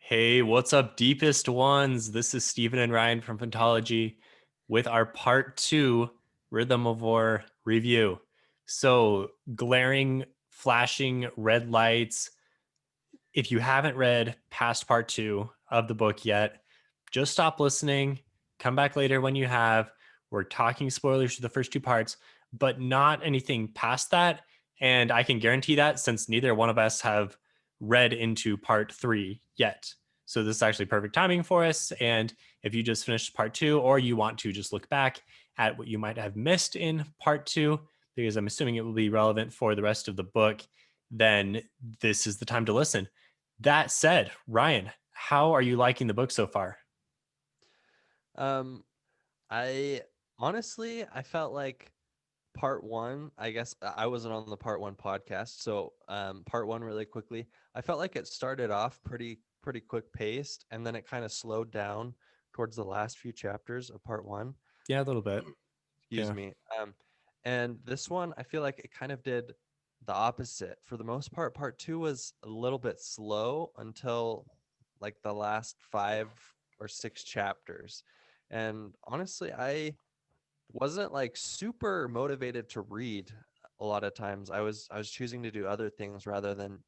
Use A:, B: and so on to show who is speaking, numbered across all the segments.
A: Hey, what's up, deepest ones? This is Stephen and Ryan from Phantology with our part two Rhythm of War review. So, glaring, flashing red lights. If you haven't read past part two of the book yet, just stop listening. Come back later when you have. We're talking spoilers for the first two parts, but not anything past that. And I can guarantee that since neither one of us have read into part three yet. So this is actually perfect timing for us. And if you just finished part two, or you want to just look back at what you might have missed in part two, because I'm assuming it will be relevant for the rest of the book, then this is the time to listen. That said, Ryan, how are you liking the book so far?
B: Um, I honestly, I felt like part one, I guess I wasn't on the part one podcast. So, part one really quickly, I felt like it started off pretty quick paced and then it kind of slowed down towards the last few chapters of part one.
A: Yeah, a little bit.
B: Excuse
A: Yeah.
B: me. And this one, I feel like it kind of did the opposite. For the most part, part two was a little bit slow until like the last five or six chapters. And honestly, I wasn't like super motivated to read a lot of times. I was choosing to do other things rather than,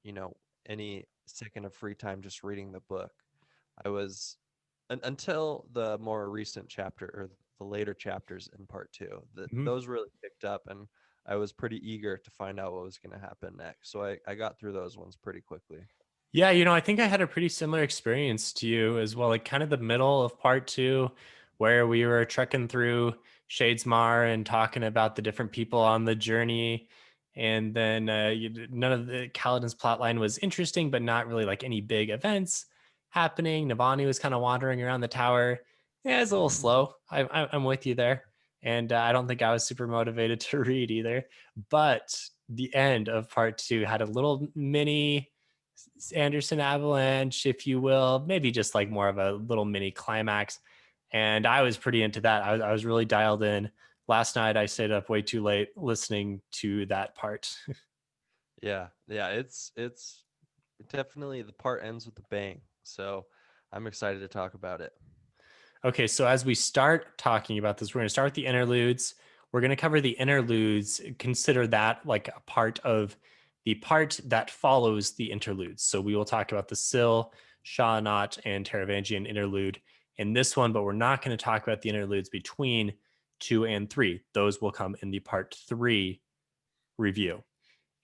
B: any second of free time just reading the book. I was until the more recent chapter or the later chapters in part two.
A: Mhm.
B: Those really picked up and I was pretty eager to find out what was going to happen next. So I got through those ones pretty quickly.
A: Yeah, I think I had a pretty similar experience to you as well. Like kind of the middle of part two, where we were trekking through Shadesmar and talking about the different people on the journey. And then none of the Kaladin's plotline was interesting, but not really like any big events happening. Navani was kind of wandering around the tower. Yeah, it's a little slow. I'm with you there. And I don't think I was super motivated to read either. But the end of part two had a little mini Sanderson avalanche, if you will, maybe just like more of a little mini climax. And I was pretty into that. I was really dialed in. Last night, I stayed up way too late listening to that part.
B: Yeah, it's definitely the part ends with a bang. So I'm excited to talk about it.
A: Okay, so as we start talking about this, we're going to start with the interludes. We're going to cover the interludes, consider that like a part of the part that follows the interludes. So we will talk about the Sill, Shahnot, and Taravangian interlude in this one, but we're not going to talk about the interludes between two and three. Those will come in the part three review.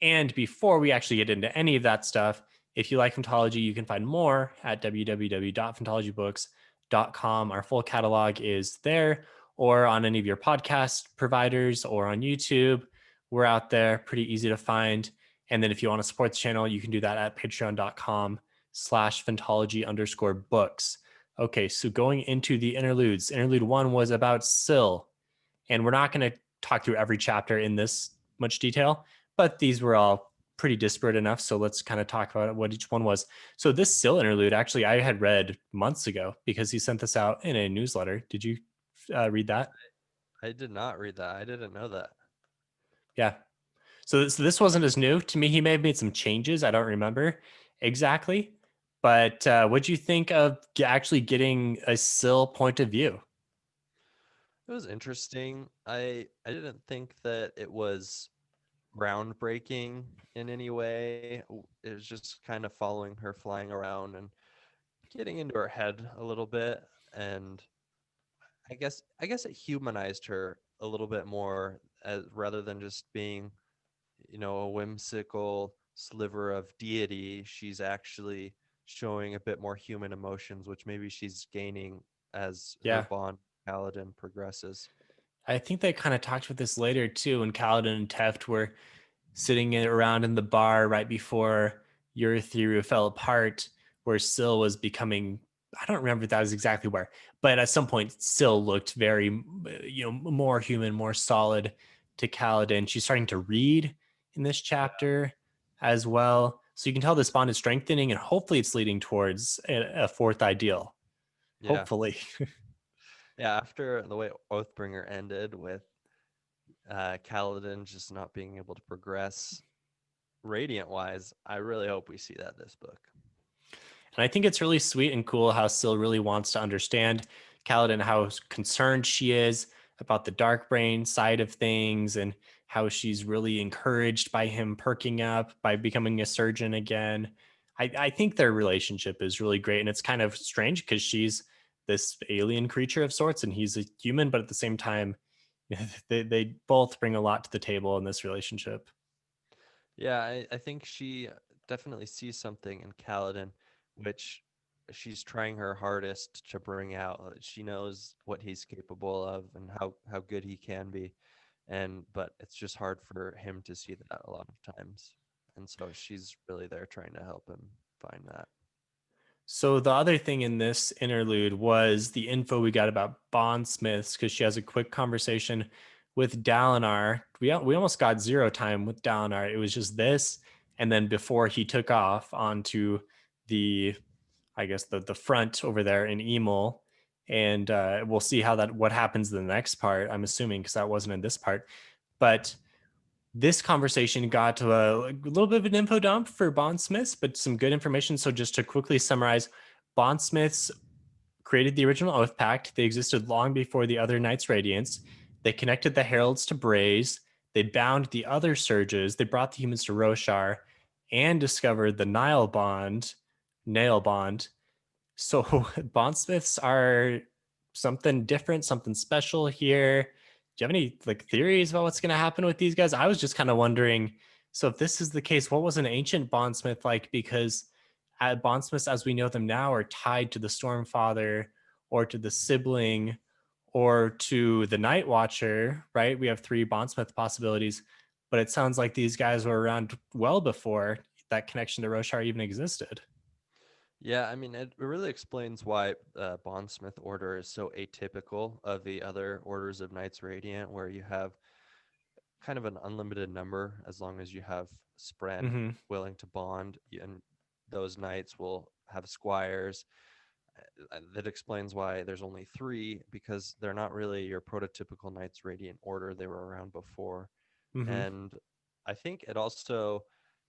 A: And before we actually get into any of that stuff, if you like Phantology, you can find more at www.phantologybooks.com. Our full catalog is there, or on any of your podcast providers, or on YouTube. We're out there, pretty easy to find. And then if you want to support the channel, you can do that at patreon.com/phantology_books. Okay, so going into the interludes, interlude one was about Syl, and we're not going to talk through every chapter in this much detail, but these were all pretty disparate enough. So let's kind of talk about what each one was. So this Syl interlude, actually, I had read months ago because he sent this out in a newsletter. Did you read that?
B: I did not read that. I didn't know that.
A: Yeah. So this wasn't as new to me. He may have made some changes. I don't remember exactly. But what do you think of actually getting a Syl point of view?
B: It was interesting. I didn't think that it was groundbreaking in any way. It was just kind of following her flying around and getting into her head a little bit. And I guess it humanized her a little bit more as rather than just being, a whimsical sliver of deity. She's actually showing a bit more human emotions, which maybe she's gaining as her
A: Yeah.
B: bond with Paladin progresses.
A: I think they kind of talked about this later too when Kaladin and Teft were sitting around in the bar right before Eurytheru fell apart, where Syl was becoming. I don't remember if that was exactly where, but at some point, Syl looked very, more human, more solid to Kaladin. She's starting to read in this chapter as well. So you can tell this bond is strengthening, and hopefully, it's leading towards a fourth ideal.
B: Yeah.
A: Hopefully.
B: Yeah, after the way Oathbringer ended with Kaladin just not being able to progress radiant wise, I really hope we see that this book.
A: And I think it's really sweet and cool how Syl really wants to understand Kaladin, how concerned she is about the dark brain side of things, and how she's really encouraged by him perking up, by becoming a surgeon again. I think their relationship is really great. And it's kind of strange because she's this alien creature of sorts and he's a human, but at the same time, they both bring a lot to the table in this relationship.
B: Yeah, I think she definitely sees something in Kaladin, which she's trying her hardest to bring out. She knows what he's capable of and how good he can be, and but it's just hard for him to see that a lot of times. And so she's really there trying to help him find that.
A: So the other thing in this interlude was the info we got about Bondsmiths because she has a quick conversation with Dalinar. We almost got zero time with Dalinar. It was just this, and then before he took off onto the, I guess the front over there in Emil, and we'll see how that what happens in the next part. I'm assuming because that wasn't in this part, but this conversation got to a little bit of an info dump for Bondsmiths, but some good information. So just to quickly summarize, Bondsmiths created the original Oath Pact. They existed long before the other Knights Radiance. They connected the Heralds to Braze. They bound the other Surges. They brought the humans to Roshar and discovered the Nail Bond. So bondsmiths are something different, something special here. Do you have any like theories about what's going to happen with these guys? I was just kind of wondering. So if this is the case, what was an ancient bondsmith like? Because bondsmiths, as we know them now, are tied to the Stormfather or to the sibling or to the Night Watcher, right? We have three bondsmith possibilities, but it sounds like these guys were around well before that connection to Roshar even existed.
B: Yeah, I mean, it really explains why Bondsmith Order is so atypical of the other orders of Knights Radiant, where you have kind of an unlimited number as long as you have Spren
A: Mm-hmm.
B: willing to bond, and those knights will have squires. That explains why there's only three, because they're not really your prototypical Knights Radiant order. They were around before.
A: Mm-hmm.
B: And I think it also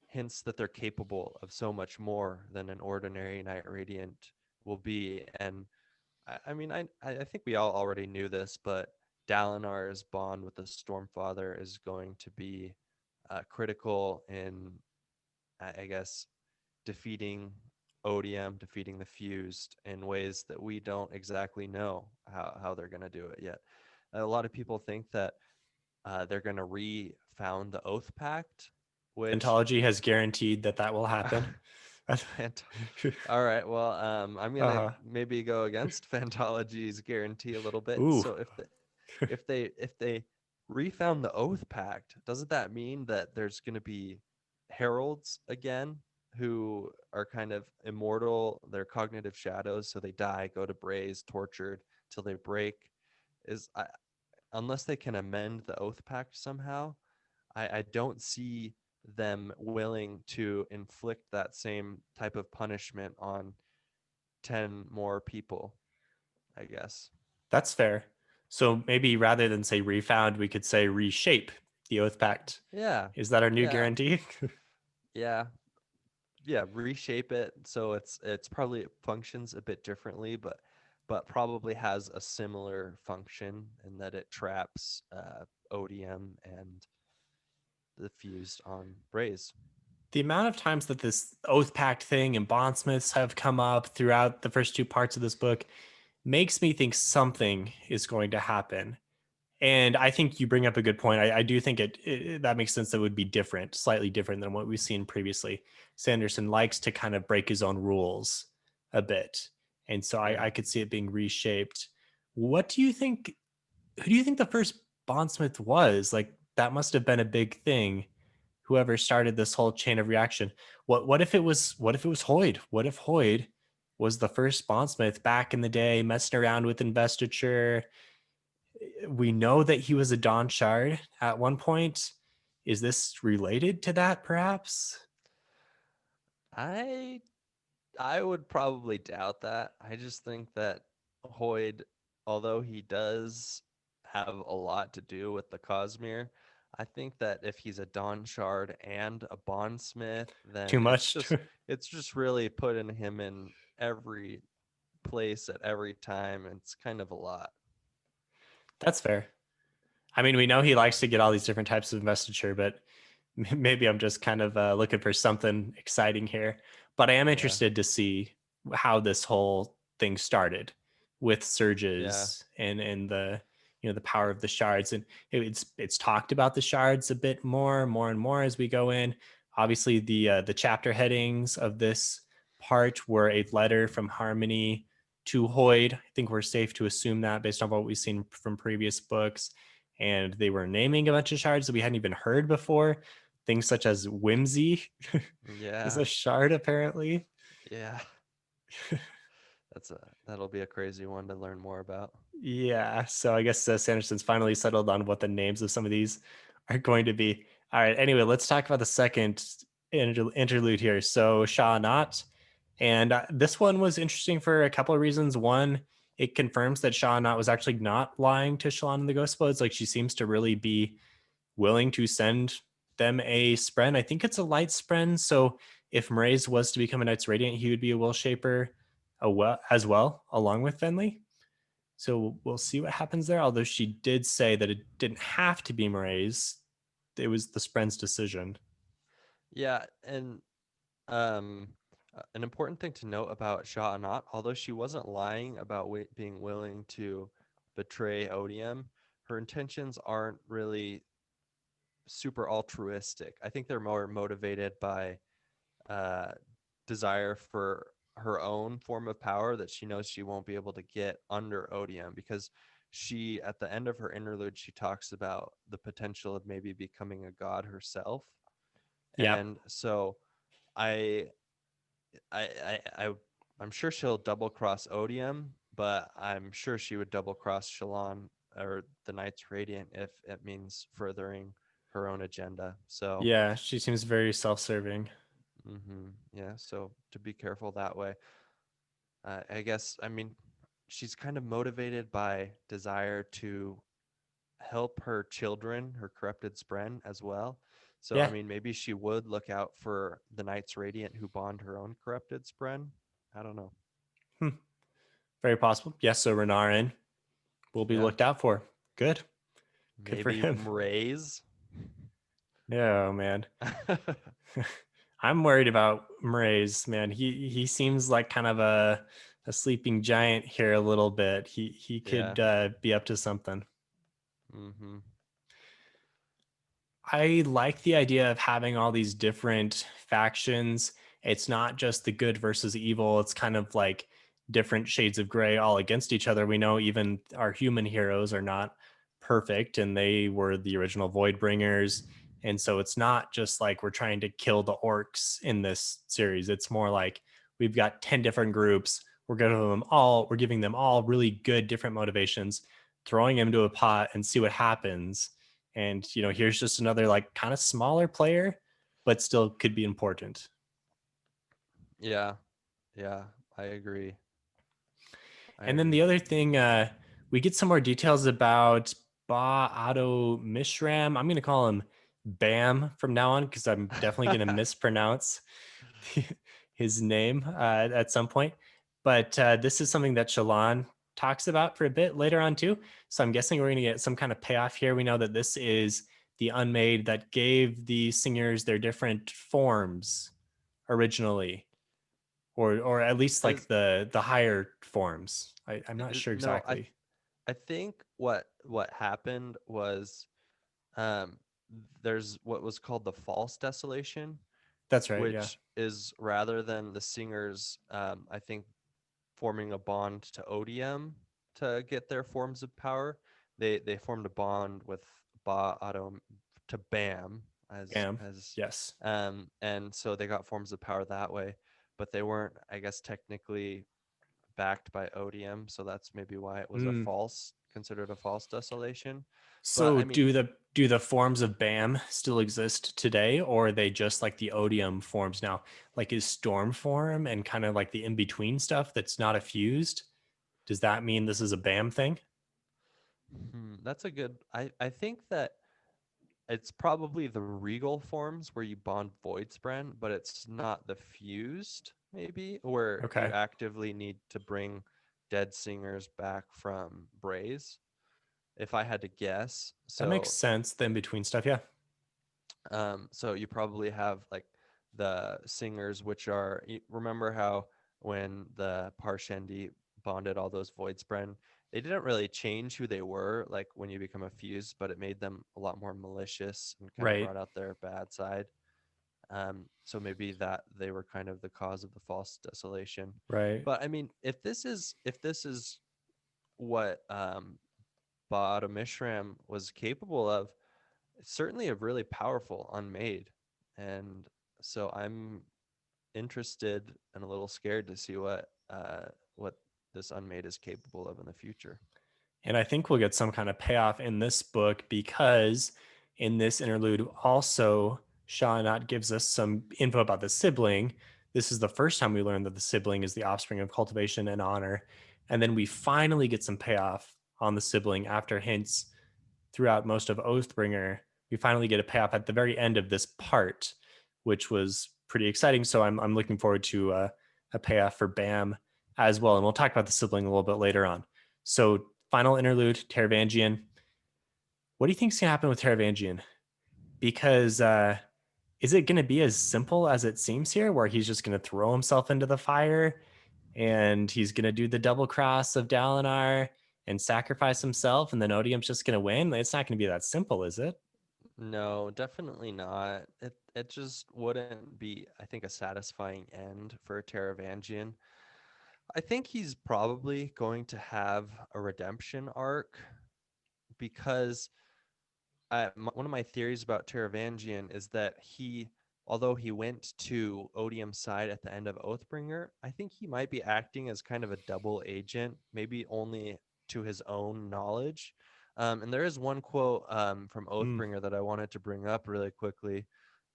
B: hints that they're capable of so much more than an ordinary Knight Radiant will be. And I mean, I think we all already knew this, but Dalinar's bond with the Stormfather is going to be critical in, I guess, defeating Odium, defeating the Fused in ways that we don't exactly know how they're going to do it yet. A lot of people think that they're going to re-found the Oath Pact, which
A: Phantology has guaranteed that that will happen.
B: Fant- All right. Well, I'm gonna
A: Uh-huh.
B: maybe go against Phantology's guarantee a little bit.
A: Ooh.
B: So if they refound the Oath Pact, doesn't that mean that there's gonna be heralds again who are kind of immortal? They're cognitive shadows, so they die, go to Braze, tortured till they break. Is unless they can amend the Oath Pact somehow, I don't see them willing to inflict that same type of punishment on 10 more people, I guess.
A: That's fair. So maybe rather than say refound, we could say reshape the Oath Pact.
B: Yeah.
A: Is that our new
B: Yeah.
A: guarantee?
B: Yeah. Yeah, reshape it so it's probably functions a bit differently, but probably has a similar function in that it traps odium and the fused on braze.
A: The amount of times that this Oath Pact thing and bondsmiths have come up throughout the first two parts of this book makes me think something is going to happen. And I think you bring up a good point. I do think that makes sense. That would be different, slightly different than what we've seen previously. Sanderson likes to kind of break his own rules a bit, and so
B: Yeah.
A: I could see it being reshaped. What do you think? Who do you think the first bondsmith was? Like that must have been a big thing. Whoever started this whole chain of reaction. What if it was Hoyd? What if Hoyd was the first bondsmith back in the day, messing around with investiture? We know that he was a Don Shard at one point. Is this related to that, perhaps?
B: I I would probably doubt that. I just think that Hoyd, although he does have a lot to do with the Cosmere, I think that if he's a Dawn Shard and a Bondsmith,
A: Too
B: then
A: much.
B: it's just really putting him in every place at every time. It's kind of a lot.
A: That's fair. I mean, we know he likes to get all these different types of investiture, but maybe I'm just kind of looking for something exciting here. But I am
B: Yeah.
A: interested to see how this whole thing started with
B: Yeah.
A: surges and the the power of the shards, and it's talked about the shards a bit more and more as we go in. Obviously, the chapter headings of this part were a letter from Harmony to Hoyd. I think we're safe to assume that based on what we've seen from previous books, and they were naming a bunch of shards that we hadn't even heard before. Things such as Whimsy is
B: Yeah.
A: a shard, apparently.
B: Yeah. That'll be a crazy one to learn more about.
A: Yeah, so I guess Sanderson's finally settled on what the names of some of these are going to be. All right, anyway, let's talk about the second interlude here. So Shallan, and this one was interesting for a couple of reasons. One, it confirms that Shallan was actually not lying to Shalon and the Ghost Bloods. Like, she seems to really be willing to send them a spren. I think it's a light spren. So if Mraize was to become a Knights Radiant, he would be a Will Shaper as well, along with Bentley. So we'll see what happens there. Although she did say that it didn't have to be Mraize, it was the spren's decision.
B: Yeah, and um, an important thing to note about Shah Anat, although she wasn't lying about being willing to betray Odium, her intentions aren't really super altruistic. I think they're more motivated by uh, desire for her own form of power that she knows she won't be able to get under Odium, because she, at the end of her interlude, she talks about the potential of maybe becoming a god herself.
A: Yeah,
B: And so I I I, I I'm sure she'll double cross Odium, but I'm sure she would double cross Shalon or the Knights Radiant if it means furthering her own agenda. So,
A: yeah, she seems very self-serving.
B: yeah, so to be careful that way. I guess, I mean, she's kind of motivated by desire to help her children, her corrupted spren as well. So, I
A: Yeah,
B: mean, maybe she would look out for the Knights Radiant who bond her own corrupted spren. I don't know.
A: hmm. Very possible. Yes, so Renarin will be
B: Yeah.
A: looked out for. Good, good for
B: Maybe
A: him.
B: even raise.
A: Oh man, I'm worried about Mraize. Man, he seems like kind of a sleeping giant here a little bit. He
B: Yeah.
A: could be up to something.
B: Mm-hmm.
A: I like the idea of having all these different factions. It's not just the good versus evil. It's kind of like different shades of gray all against each other. We know even our human heroes are not perfect, and they were the original Void Bringers. And so it's not just like we're trying to kill the orcs in this series. It's more like we've got 10 different groups. We're giving them all really good different motivations, throwing them into a pot and see what happens. And here's just another like kind of smaller player, but still could be important.
B: Yeah. Yeah. I agree. I
A: And then the
B: agree.
A: other thing, we get some more details about Ba Otto Mishram. I'm going to call him Bam from now on because I'm definitely going to mispronounce his name at some point. But this is something that Shalon talks about for a bit later on too. So I'm guessing we're going to get some kind of payoff here. We know that this is the Unmade that gave the singers their different forms originally, or at least like
B: Is
A: the higher forms. I'm not sure
B: no,
A: exactly.
B: I think what happened was um there's what was called the false desolation,
A: That's right. Yeah.
B: which is rather than the singers, I think, forming a bond to Odium to get their forms of power, they formed a bond with Ba Adam to Bam
A: Bam.
B: as
A: Yes.
B: and so they got forms of power that way, but they weren't, I guess, technically backed by Odium, so that's maybe why it was a
A: Mm.
B: false considered a false desolation. But
A: So
B: I mean,
A: do the forms of BAM still exist today, or are they just like the odium forms now? Like, is storm form and kind of like the in between stuff that's not a fused? Does that mean this is a BAM thing?
B: that's a good. I think that it's probably the regal forms where you bond voidspren, but it's not the fused, maybe, where you
A: Okay.
B: actively need to bring dead singers back from Braze, if I had to guess.
A: That makes
B: So
A: sense. The in between stuff. Yeah.
B: so you probably have like the singers, which are, remember how when the Parshendi bonded all those Voidspren, they didn't really change who they were, like when you become a fuse, but it made them a lot more malicious and kind of
A: Right.
B: brought out their bad side. So maybe that they were kind of the cause of the false desolation.
A: Right.
B: But I mean, if this is what Bada Mishram was capable of, it's certainly a really powerful unmade. And so I'm interested and a little scared to see what this unmade is capable of in the future.
A: And I think we'll get some kind of payoff in this book because in this interlude, also, Shallan gives us some info about the sibling. This is the first time we learn that the sibling is the offspring of cultivation and honor. And then we finally get some payoff on the sibling after hints throughout most of Oathbringer. We finally get a payoff at the very end of this part, which was pretty exciting. So I'm looking forward to a payoff for Bam as well. And we'll talk about the sibling a little bit later on. So final interlude, Taravangian. What do you think is going to happen with Taravangian? Because is it going to be as simple as it seems here, where he's just going to throw himself into the fire and he's going to do the double cross of Dalinar and sacrifice himself, and then Odium's just going to win? It's not going to be that simple, is it?
B: No, definitely not. It just wouldn't be, I think, a satisfying end for Taravangian. I think he's probably going to have a redemption arc because one of my theories about Taravangian is that although he went to Odium's side at the end of Oathbringer, I think he might be acting as kind of a double agent, maybe only to his own knowledge. And there is one quote from
A: Mm,
B: Oathbringer that I wanted to bring up really quickly.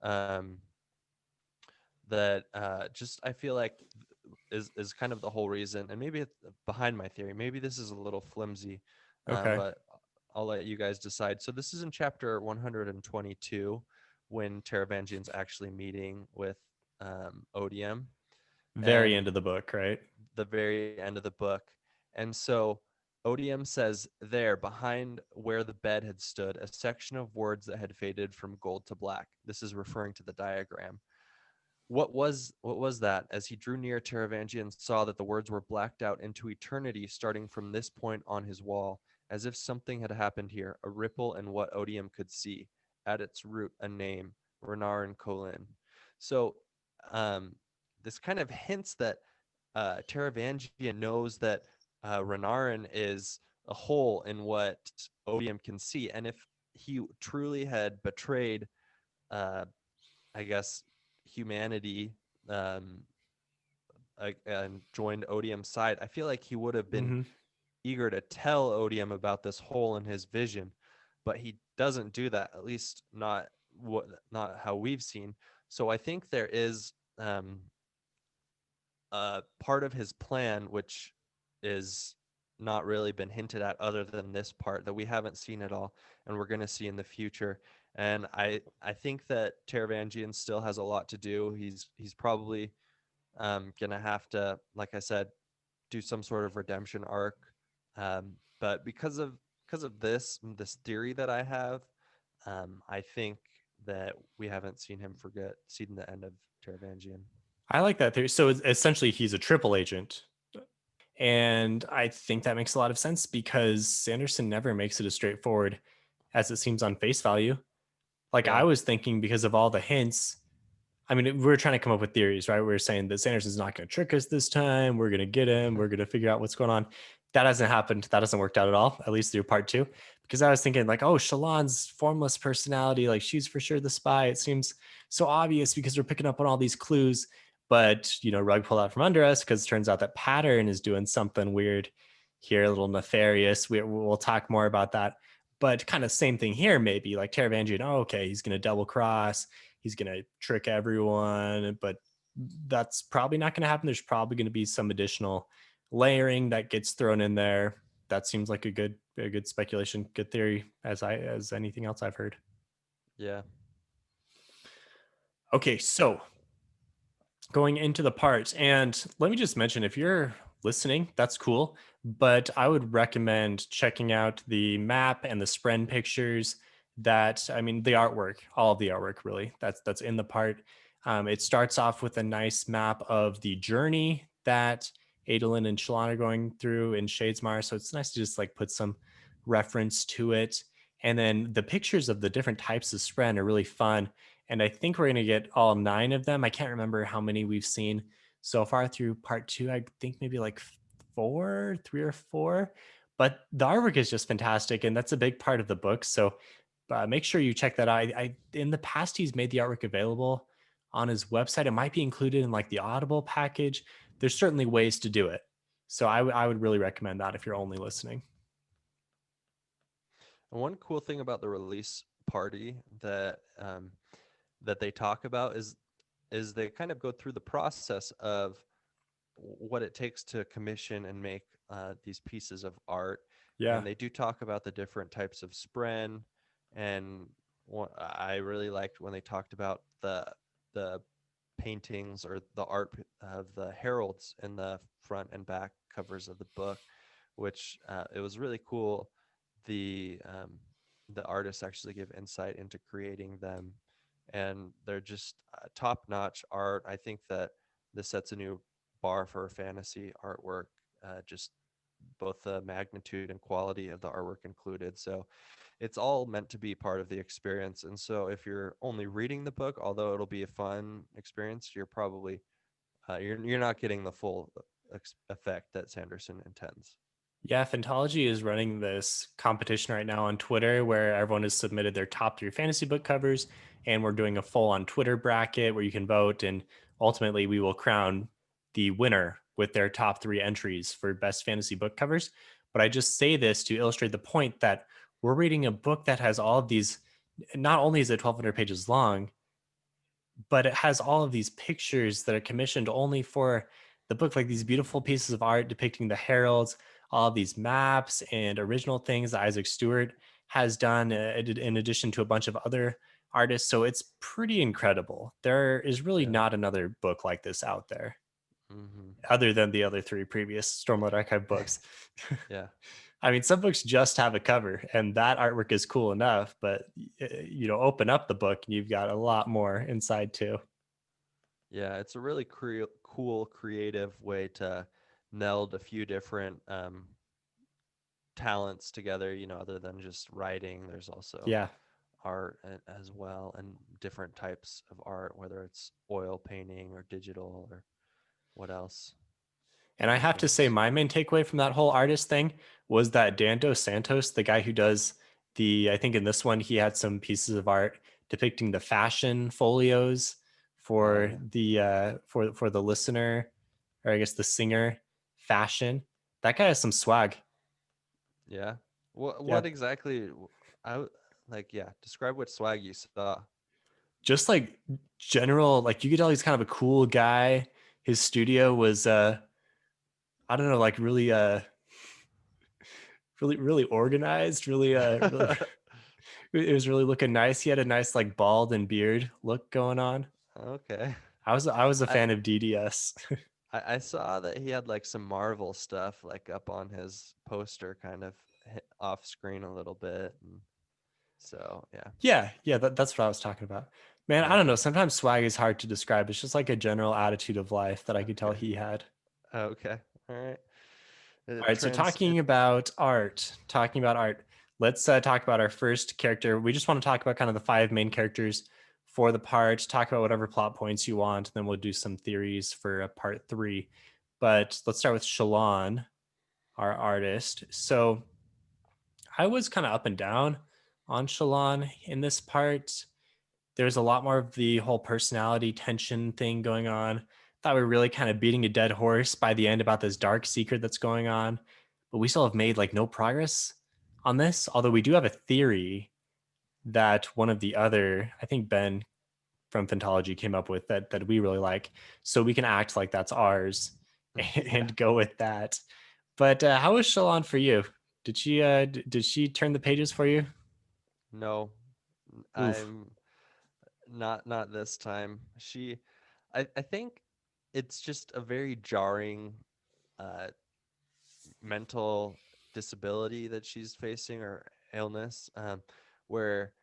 B: Um, that just I feel like is kind of the whole reason, and maybe it's behind my theory. Maybe this is a little flimsy,
A: okay.
B: but I'll let you guys decide. So this is in chapter 122 when Taravangian's actually meeting with Odium,
A: Very
B: and
A: end of the book, right?
B: the very end of the book. And so Odium says, there, behind where the bed had stood, a section of words that had faded from gold to black. This is referring to the diagram. What was that? As he drew near, Taravangian saw that the words were blacked out into eternity, starting from this point on his wall, as if something had happened here, a ripple in what Odium could see. At its root, a name, Renarin Colin. So um, this kind of hints that Taravangian knows that Renarin is a hole in what Odium can see. And if he truly had betrayed uh, I guess, humanity um, and joined Odium's side, I feel like he would have been
A: Hmm.
B: eager to tell Odium about this hole in his vision, but he doesn't do that. At least not how we've seen. So I think there is part of his plan which is not really been hinted at other than this part that we haven't seen at all and we're going to see in the future. And I think that Taravangian still has a lot to do. He's probably going to have to, like I said, do some sort of redemption arc. But because of this theory that I have, I think that we haven't seen the end of Taravangian.
A: I like that theory. So essentially, he's a triple agent. And I think that makes a lot of sense because Sanderson never makes it as straightforward as it seems on face value. Like I
B: Yeah.
A: was thinking because of all the hints. I mean, we're trying to come up with theories, right? We're saying that Sanderson's not going to trick us this time. We're going to get him. We're going to figure out what's going on. That hasn't happened. That hasn't worked out at all, at least through part two. Because I was thinking, like, oh, Shalon's formless personality, like she's for sure the spy. It seems so obvious because we're picking up on all these clues. But, rug pulled out from under us because it turns out that Pattern is doing something weird here, a little nefarious. We'll talk more about that. But kind of same thing here, maybe like Taravangian. Oh, okay, he's going to double cross, he's going to trick everyone, but that's probably not going to happen. There's probably going to be some additional layering that gets thrown in there. That seems like a good speculation, good theory as anything else I've heard.
B: Yeah.
A: Okay, so going into the parts, and let me just mention, if you're listening, that's cool, but I would recommend checking out the map and the spren pictures. That, I mean, the artwork, all of the artwork really, that's in the part. It starts off with a nice map of the journey that Adeline and Shalon are going through in Shadesmar, so it's nice to just like put some reference to it. And then the pictures of the different types of spren are really fun, and I think we're going to get all 9 of them. I can't remember how many we've seen so far through part 2. I think maybe like 4, 3 or 4. But the artwork is just fantastic, and that's a big part of the book. So make sure you check that out. In the past, he's made the artwork available on his website. It might be included in like the Audible package. There's certainly ways to do it. So I would really recommend that if you're only listening.
B: And one cool thing about the release party that they talk about is they kind of go through the process of what it takes to commission and make these pieces of art.
A: Yeah.
B: And they do talk about the different types of spren. And I really liked when they talked about the paintings or the art of the heralds in the front and back covers of the book, which it was really cool. The um, the artists actually give insight into creating them, and they're just top notch art. I think that this sets a new bar for fantasy artwork. Just both the magnitude and quality of the artwork included. So it's all meant to be part of the experience. And so if you're only reading the book, although it'll be a fun experience, you're probably you're not getting the full effect that Sanderson intends.
A: Yeah, Phantology is running this competition right now on Twitter where everyone has submitted their top 3 fantasy book covers, and we're doing a full on Twitter bracket where you can vote, and ultimately we will crown the winner with their top 3 entries for best fantasy book covers. But I just say this to illustrate the point that we're reading a book that has all of these. Not only is it 1,200 pages long, but it has all of these pictures that are commissioned only for the book, like these beautiful pieces of art depicting the heralds, all of these maps and original things that Isaac Stewart has done, in addition to a bunch of other artists. So it's pretty incredible. There is really
B: Yeah.
A: not another book like this out there,
B: Hmm.
A: other than the other 3 previous Stormlight Archive books.
B: Yeah.
A: I mean, some books just have a cover, and that artwork is cool enough, but open up the book and you've got a lot more inside too.
B: Yeah, it's a really cool, creative way to meld a few different talents together. Other than just writing, there's also
A: Yeah.
B: art as well, and different types of art, whether it's oil painting or digital or what else.
A: And I
B: I
A: have
B: think
A: to say,
B: it's
A: my main takeaway from that whole artist thing was that Dan Dos Santos, the guy who does I think in this one, he had some pieces of art depicting the fashion folios for
B: yeah,
A: for the listener, or I guess the singer fashion. That guy has some swag.
B: yeah. What
A: Yeah.
B: exactly? Like, yeah. Describe what swag you saw.
A: Just like general, like you could tell he's kind of a cool guy. His studio was I don't know, like really really organized, really it was really looking nice. He had a nice like bald and beard look going on.
B: Okay.
A: I was a
B: I,
A: fan of DDS.
B: I saw that he had like some Marvel stuff like up on his poster, kind of off screen a little bit, and so yeah.
A: Yeah, that's what I was talking about. Man, I don't know.
B: Okay.
A: Sometimes swag is hard to describe. It's just like a general attitude of life that I could tell
B: Okay.
A: he had.
B: Okay. All right.
A: All right, so talking about art, let's talk about our first character. We just want to talk about kind of the 5 main characters for the part, talk about whatever plot points you want, then we'll do some theories for part 3. But let's start with Shalon, our artist. So I was kind of up and down on Shalon in this part. There's a lot more of the whole personality tension thing going on. Thought we were really kind of beating a dead horse by the end about this dark secret that's going on, but we still have made like no progress on this. Although we do have a theory that one of the other, I think Ben from Phantology came up with, that we really like, so we can act like that's ours
B: Yeah.
A: and go with that. But how was Shalon for you? Did she turn the pages for you?
B: No.
A: Oof.
B: I'm not this time. I think it's just a very jarring uh mental disability that she's facing, or illness, where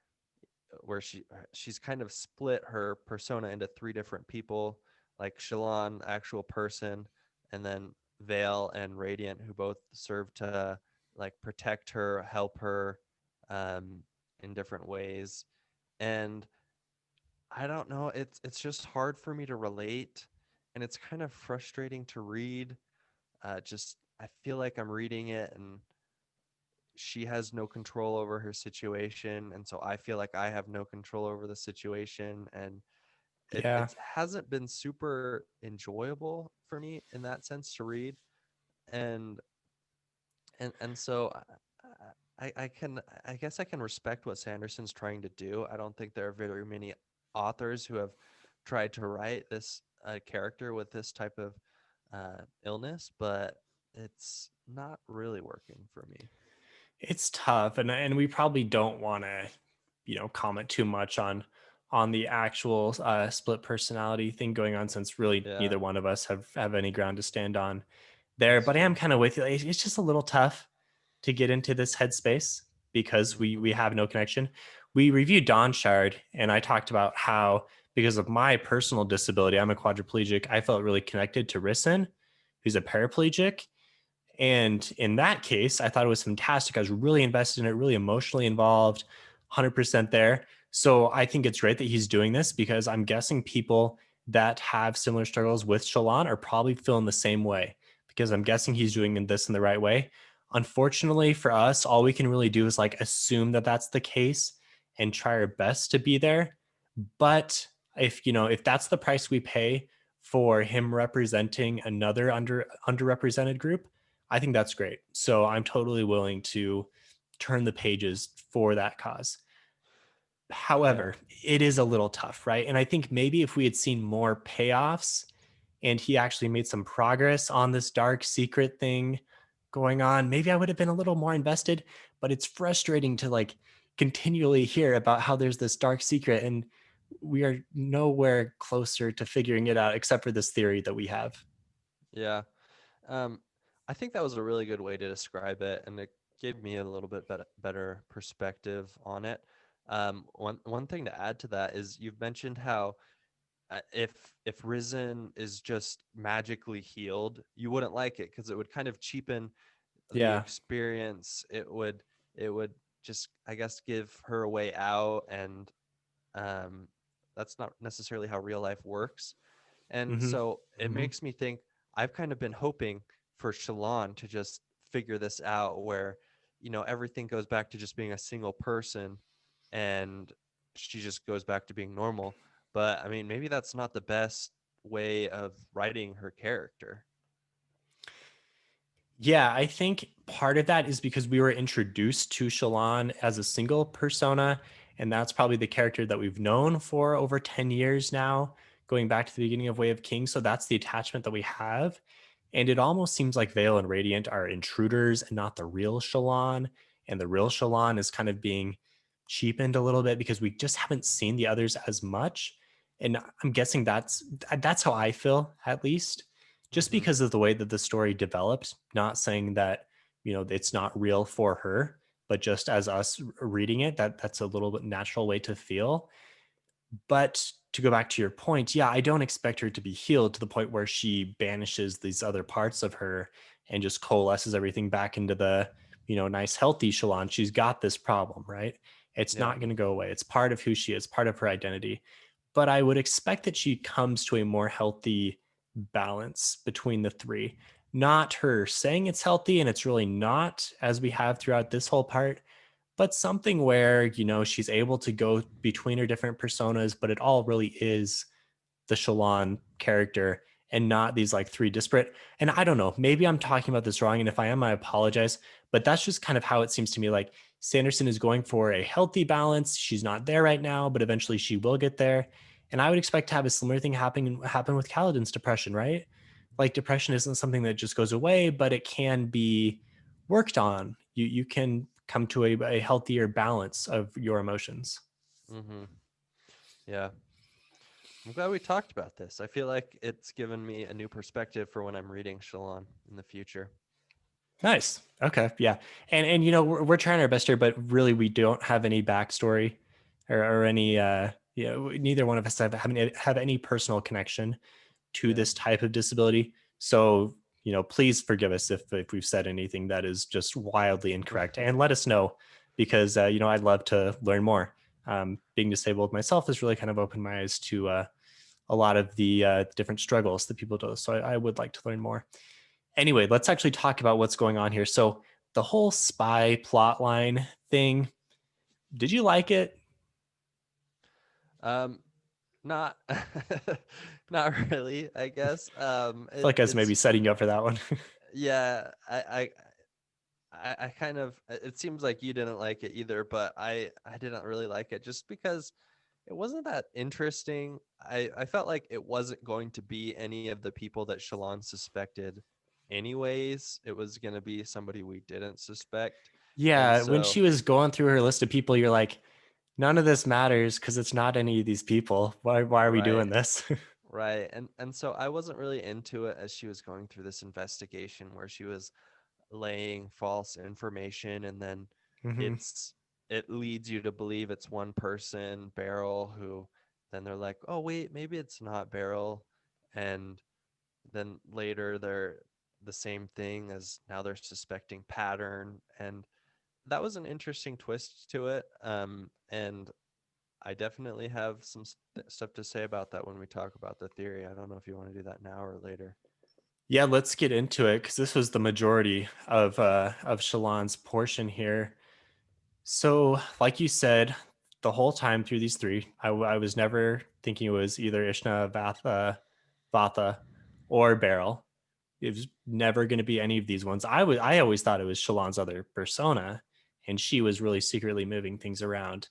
B: she's kind of split her persona into three different people, like Shalon, actual person, and then Vale and Radiant, who both serve to like protect her, help her, um, in different ways. And I don't know, it's just hard for me to relate, and it's kind of frustrating to read. Just I feel like I'm reading it and she has no control over her situation, and so I feel like I have no control over the situation, and
A: Yeah.
B: it hasn't been super enjoyable for me in that sense to read. And so I guess I can respect what Sanderson's trying to do. I don't think there are very many authors who have tried to write this character with this type of illness, but it's not really working for me.
A: It's tough, and we probably don't want to, comment too much on the actual split personality thing going on, since really
B: Yeah,
A: neither one of us have any ground to stand on there.
B: that's
A: But I am
B: true.
A: kind of with you. It's just a little tough to get into this headspace because we
B: Hmm.
A: have no connection. We reviewed Dawn Shard, and I talked about how, because of my personal disability, I'm a quadriplegic. I felt really connected to Risen, who's a paraplegic, and in that case, I thought it was fantastic. I was really invested in it, really emotionally involved, 100% there. So I think it's great that he's doing this, because I'm guessing people that have similar struggles with Shalon are probably feeling the same way, because I'm guessing he's doing this in the right way. Unfortunately for us, all we can really do is like assume that that's the case and try our best to be there. But if that's the price we pay for him representing another underrepresented group, I think that's great. So I'm totally willing to turn the pages for that cause.
B: Yeah.
A: However, it is a little tough, right? And I think maybe if we had seen more payoffs and he actually made some progress on this dark secret thing going on, maybe I would have been a little more invested. But it's frustrating to like continually hear about how there's this dark secret and we are nowhere closer to figuring it out except for this theory that we have.
B: Yeah. Um, I think that was a really good way to describe it, and it gave me a little bit better perspective on it. One thing to add to that is you've mentioned how if Risen is just magically healed, you wouldn't like it because it would kind of cheapen the
A: Yeah.
B: experience. It would just, I guess, give her a way out, and um, that's not necessarily how real life works. And
A: Hmm.
B: so it
A: Hmm.
B: makes me think I've kind of been hoping for Shalon to just figure this out where, everything goes back to just being a single person and she just goes back to being normal. But I mean, maybe that's not the best way of writing her character.
A: Yeah, I think part of that is because we were introduced to Shalon as a single persona, and that's probably the character that we've known for over 10 years now, going back to the beginning of Way of Kings. So that's the attachment that we have. And it almost seems like Vale and Radiant are intruders and not the real Shalon. And the real Shalon is kind of being cheapened a little bit because we just haven't seen the others as much. And I'm guessing that's how I feel, at least, just
B: Hmm.
A: because of the way that the story developed. Not saying that it's not real for her, but just as us reading it, that's a little bit natural way to feel. But to go back to your point, yeah, I don't expect her to be healed to the point where she banishes these other parts of her and just coalesces everything back into the nice healthy Shalon. She's got this problem, right? It's
B: Yeah.
A: not going to go away. It's part of who she is, part of her identity. But I would expect that she comes to a more healthy balance between the three. Not her saying it's healthy and it's really not, as we have throughout this whole part, but something where, she's able to go between her different personas, but it all really is the Shalon character and not these like three disparate. And I don't know, maybe I'm talking about this wrong. And if I am, I apologize. But that's just kind of how it seems to me. Like Sanderson is going for a healthy balance. She's not there right now, but eventually she will get there. And I would expect to have a similar thing happen with Kaladin's depression, right? Like depression isn't something that just goes away, but it can be worked on. You can come to a healthier balance of your emotions.
B: Mm-hmm. Yeah. I'm glad we talked about this. I feel like it's given me a new perspective for when I'm reading Shalon in the future.
A: Nice. Okay. Yeah. And you know, we're trying our best here, but really we don't have any backstory or any you know, neither one of us have any personal connection to
B: Yeah.
A: this type of disability. So, you know, please forgive us if we've said anything that is just wildly incorrect, and let us know, because you know, I'd love to learn more. Being disabled myself has really kind of opened my eyes to a lot of the different struggles that people do. So I would like to learn more. Anyway, let's actually talk about what's going on here. So the whole spy plot line thing, did you like it?
B: um, not, not really. I guess.
A: I feel like I was maybe
B: It's
A: setting you up for that one.
B: yeah. I kind of. It seems like you didn't like it either, but I didn't really like it just because it wasn't that interesting. I felt like it wasn't going to be any of the people that Shalon suspected anyways. It was going to be somebody we didn't suspect. And
A: Yeah, when
B: so,
A: she was going through her list of people, you're like, none of this matters because it's not any of these people. Why are we
B: right,
A: doing this?
B: right. And so I wasn't really into it as she was going through this investigation where she was laying false information, and then
A: Hmm.
B: it's it leads you to believe it's one person, Beryl, who then they're like, "Oh, wait, maybe it's not Beryl." And then later they're the same thing, as now they're suspecting Pattern, and that was an interesting twist to it. And I definitely have some stuff to say about that when we talk about the theory. I don't know if you want to do that now or later.
A: Yeah, let's get into it because this was the majority of Shalon's portion here. So, like you said, the whole time through these three, I was never thinking it was either Ishna, Vatha, or Beryl. It was never going to be any of these ones. I always thought it was Shalon's other persona, and she was really secretly moving things around.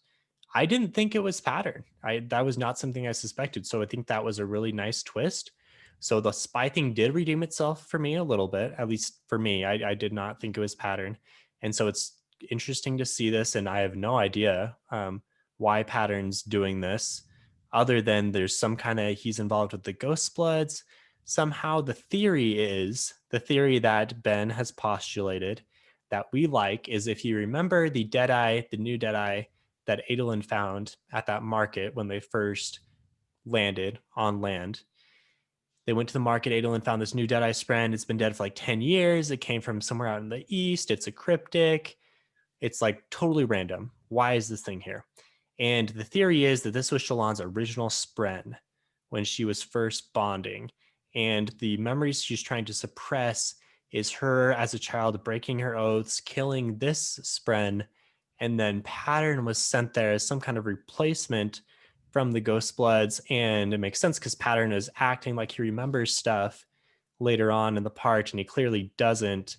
A: I didn't think it was Pattern. I That was not something I suspected. So I think that was a really nice twist. So the spy thing did redeem itself for me a little bit, at least for me. I did not think it was Pattern, and so it's interesting to see this. And I have no idea why Pattern's doing this, other than there's some kind of he's involved with the Ghost Bloods. Somehow the theory that Ben has postulated that we like is, if you remember the Deadeye, the new Deadeye that Adeline found at that market when they first landed on land. They went to the market. Adeline found this new Deadeye Spren. It's been dead for like 10 years. It came from somewhere out in the east. It's a cryptic. It's like totally random. Why is this thing here? And the theory is that this was Shalon's original Spren when she was first bonding. And the memories she's trying to suppress is her as a child breaking her oaths, killing this Spren, and then Pattern was sent there as some kind of replacement from the Ghost Bloods. And it makes sense because Pattern is acting like he remembers stuff later on in the part, and he clearly doesn't.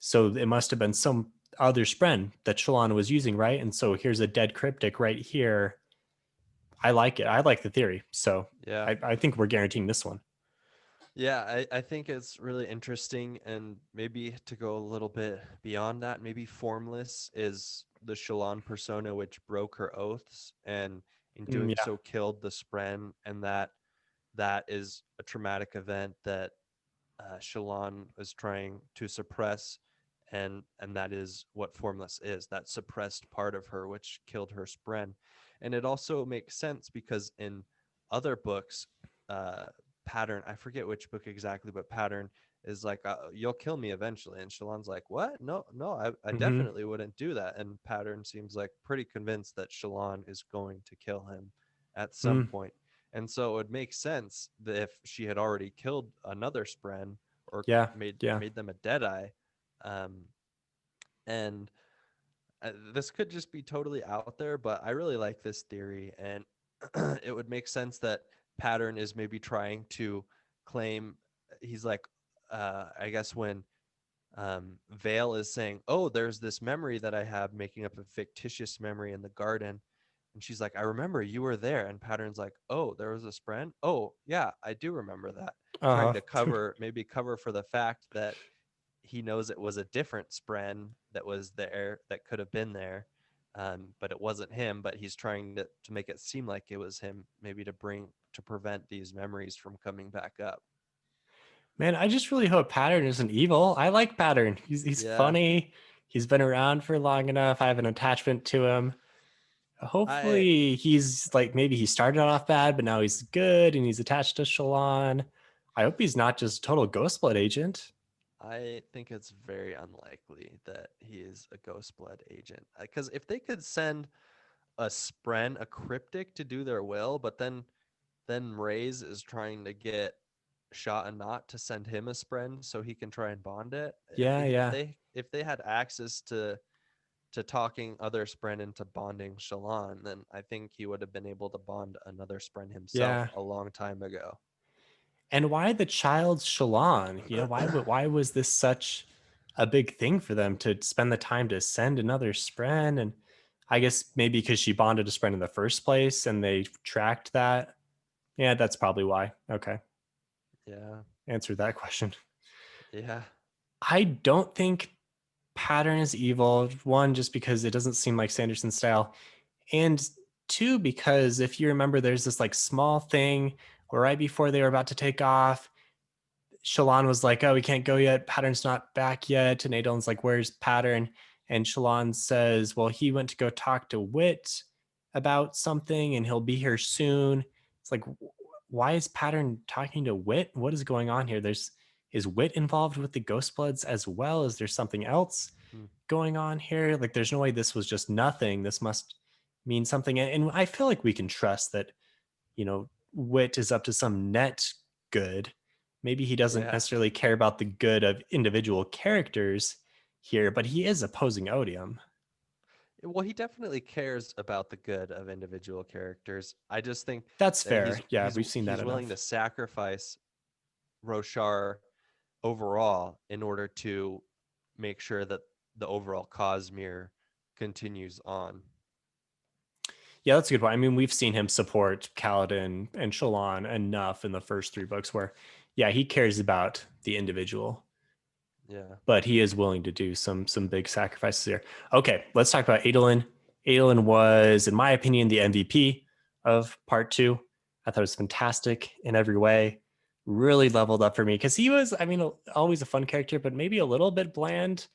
A: So it must have been some other Spren that Shalon was using, right? And so here's a dead cryptic right here. I like it. I like the theory. So
B: Yeah.
A: I think we're guaranteeing this one.
B: Yeah, I think it's really interesting, and maybe to go a little bit beyond that, maybe Formless is the Shalon persona which broke her oaths and in doing
A: Yeah.
B: so killed the Spren, and that is a traumatic event that Shalon was trying to suppress, and that is what Formless is, that suppressed part of her which killed her Spren. And it also makes sense because in other books, uh, Pattern, I forget which book exactly, but Pattern is like, "You'll kill me eventually," and Shalon's like, "What? No, no, I
A: Mm-hmm.
B: definitely wouldn't do that." And Pattern seems like pretty convinced that Shalon is going to kill him at some
A: Mm.
B: point. And so it would make sense that if she had already killed another Spren or
A: Yeah.
B: made
A: Yeah.
B: made them a Deadeye, um, and this could just be totally out there, but I really like this theory, and it would make sense that Pattern is maybe trying to claim he's like, I guess when Vale is saying, "Oh, there's this memory that I have, making up a fictitious memory in the garden." And she's like, "I remember you were there." And Pattern's like, "Oh, there was a Spren? Oh, yeah, I do remember that." Trying
A: Uh
B: to
A: huh.
B: maybe cover for the fact that he knows it was a different Spren that was there, that could have been there. but it wasn't him. But he's trying to make it seem like it was him, maybe to prevent these memories from coming back up.
A: Man, I just really hope Pattern isn't evil. I like Pattern. He's
B: Yeah,
A: funny. He's been around for long enough. I have an attachment to him.
B: I
A: Hopefully he's like maybe he started off bad, but now he's good and he's attached to Shalon. I hope he's not just a total Ghostblood agent.
B: I think it's very unlikely that he is a ghost blood agent. Because if they could send a spren, a cryptic, to do their will, but then Rays is trying to get Shot and Not to send him a spren so he can try and bond it. If
A: Yeah,
B: he if
A: yeah.
B: they if they had access to talking other spren into bonding Shalon, then I think he would have been able to bond another spren himself
A: Yeah.
B: a long time ago.
A: And why the child's Shalon? Why was this such a big thing for them to spend the time to send another Spren? And I guess maybe because she bonded a Spren in the first place and they tracked that. Yeah, that's probably why. Okay.
B: Yeah,
A: Answered that question.
B: yeah,
A: I don't think Pattern is evil. One, just because it doesn't seem like Sanderson's style. And two, because if you remember, there's this like small thing where right before they were about to take off, Shalon was like, "Oh, we can't go yet. Pattern's not back yet." And Adel's like, "Where's Pattern?" And Shalon says, "Well, he went to go talk to Wit about something, and he'll be here soon." It's like, why is Pattern talking to Wit? What is going on here? Is Wit involved with the Ghostbloods as well? Is there something else
B: hmm,
A: going on here? Like, there's no way this was just nothing. This must mean something. And I feel like we can trust that Wit is up to some net good. Maybe he doesn't
B: yeah.
A: necessarily care about the good of individual characters here, but he is opposing Odium.
B: Well, he definitely cares about the good of individual characters. I just think
A: That's
B: that
A: fair. Yeah, we've seen that
B: he's willing to
A: enough.
B: sacrifice Roshar overall in order to make sure that the overall Cosmere continues on.
A: Yeah, that's a good point. I mean, we've seen him support Kaladin and Shalon enough in the first three books where, yeah, he cares about the individual,
B: Yeah.
A: but he is willing to do some big sacrifices here. Okay, let's talk about Adeline. Adeline was, in my opinion, the MVP of part two. I thought it was fantastic in every way. Really leveled up for me because he was, I mean, always a fun character, but maybe a little bit bland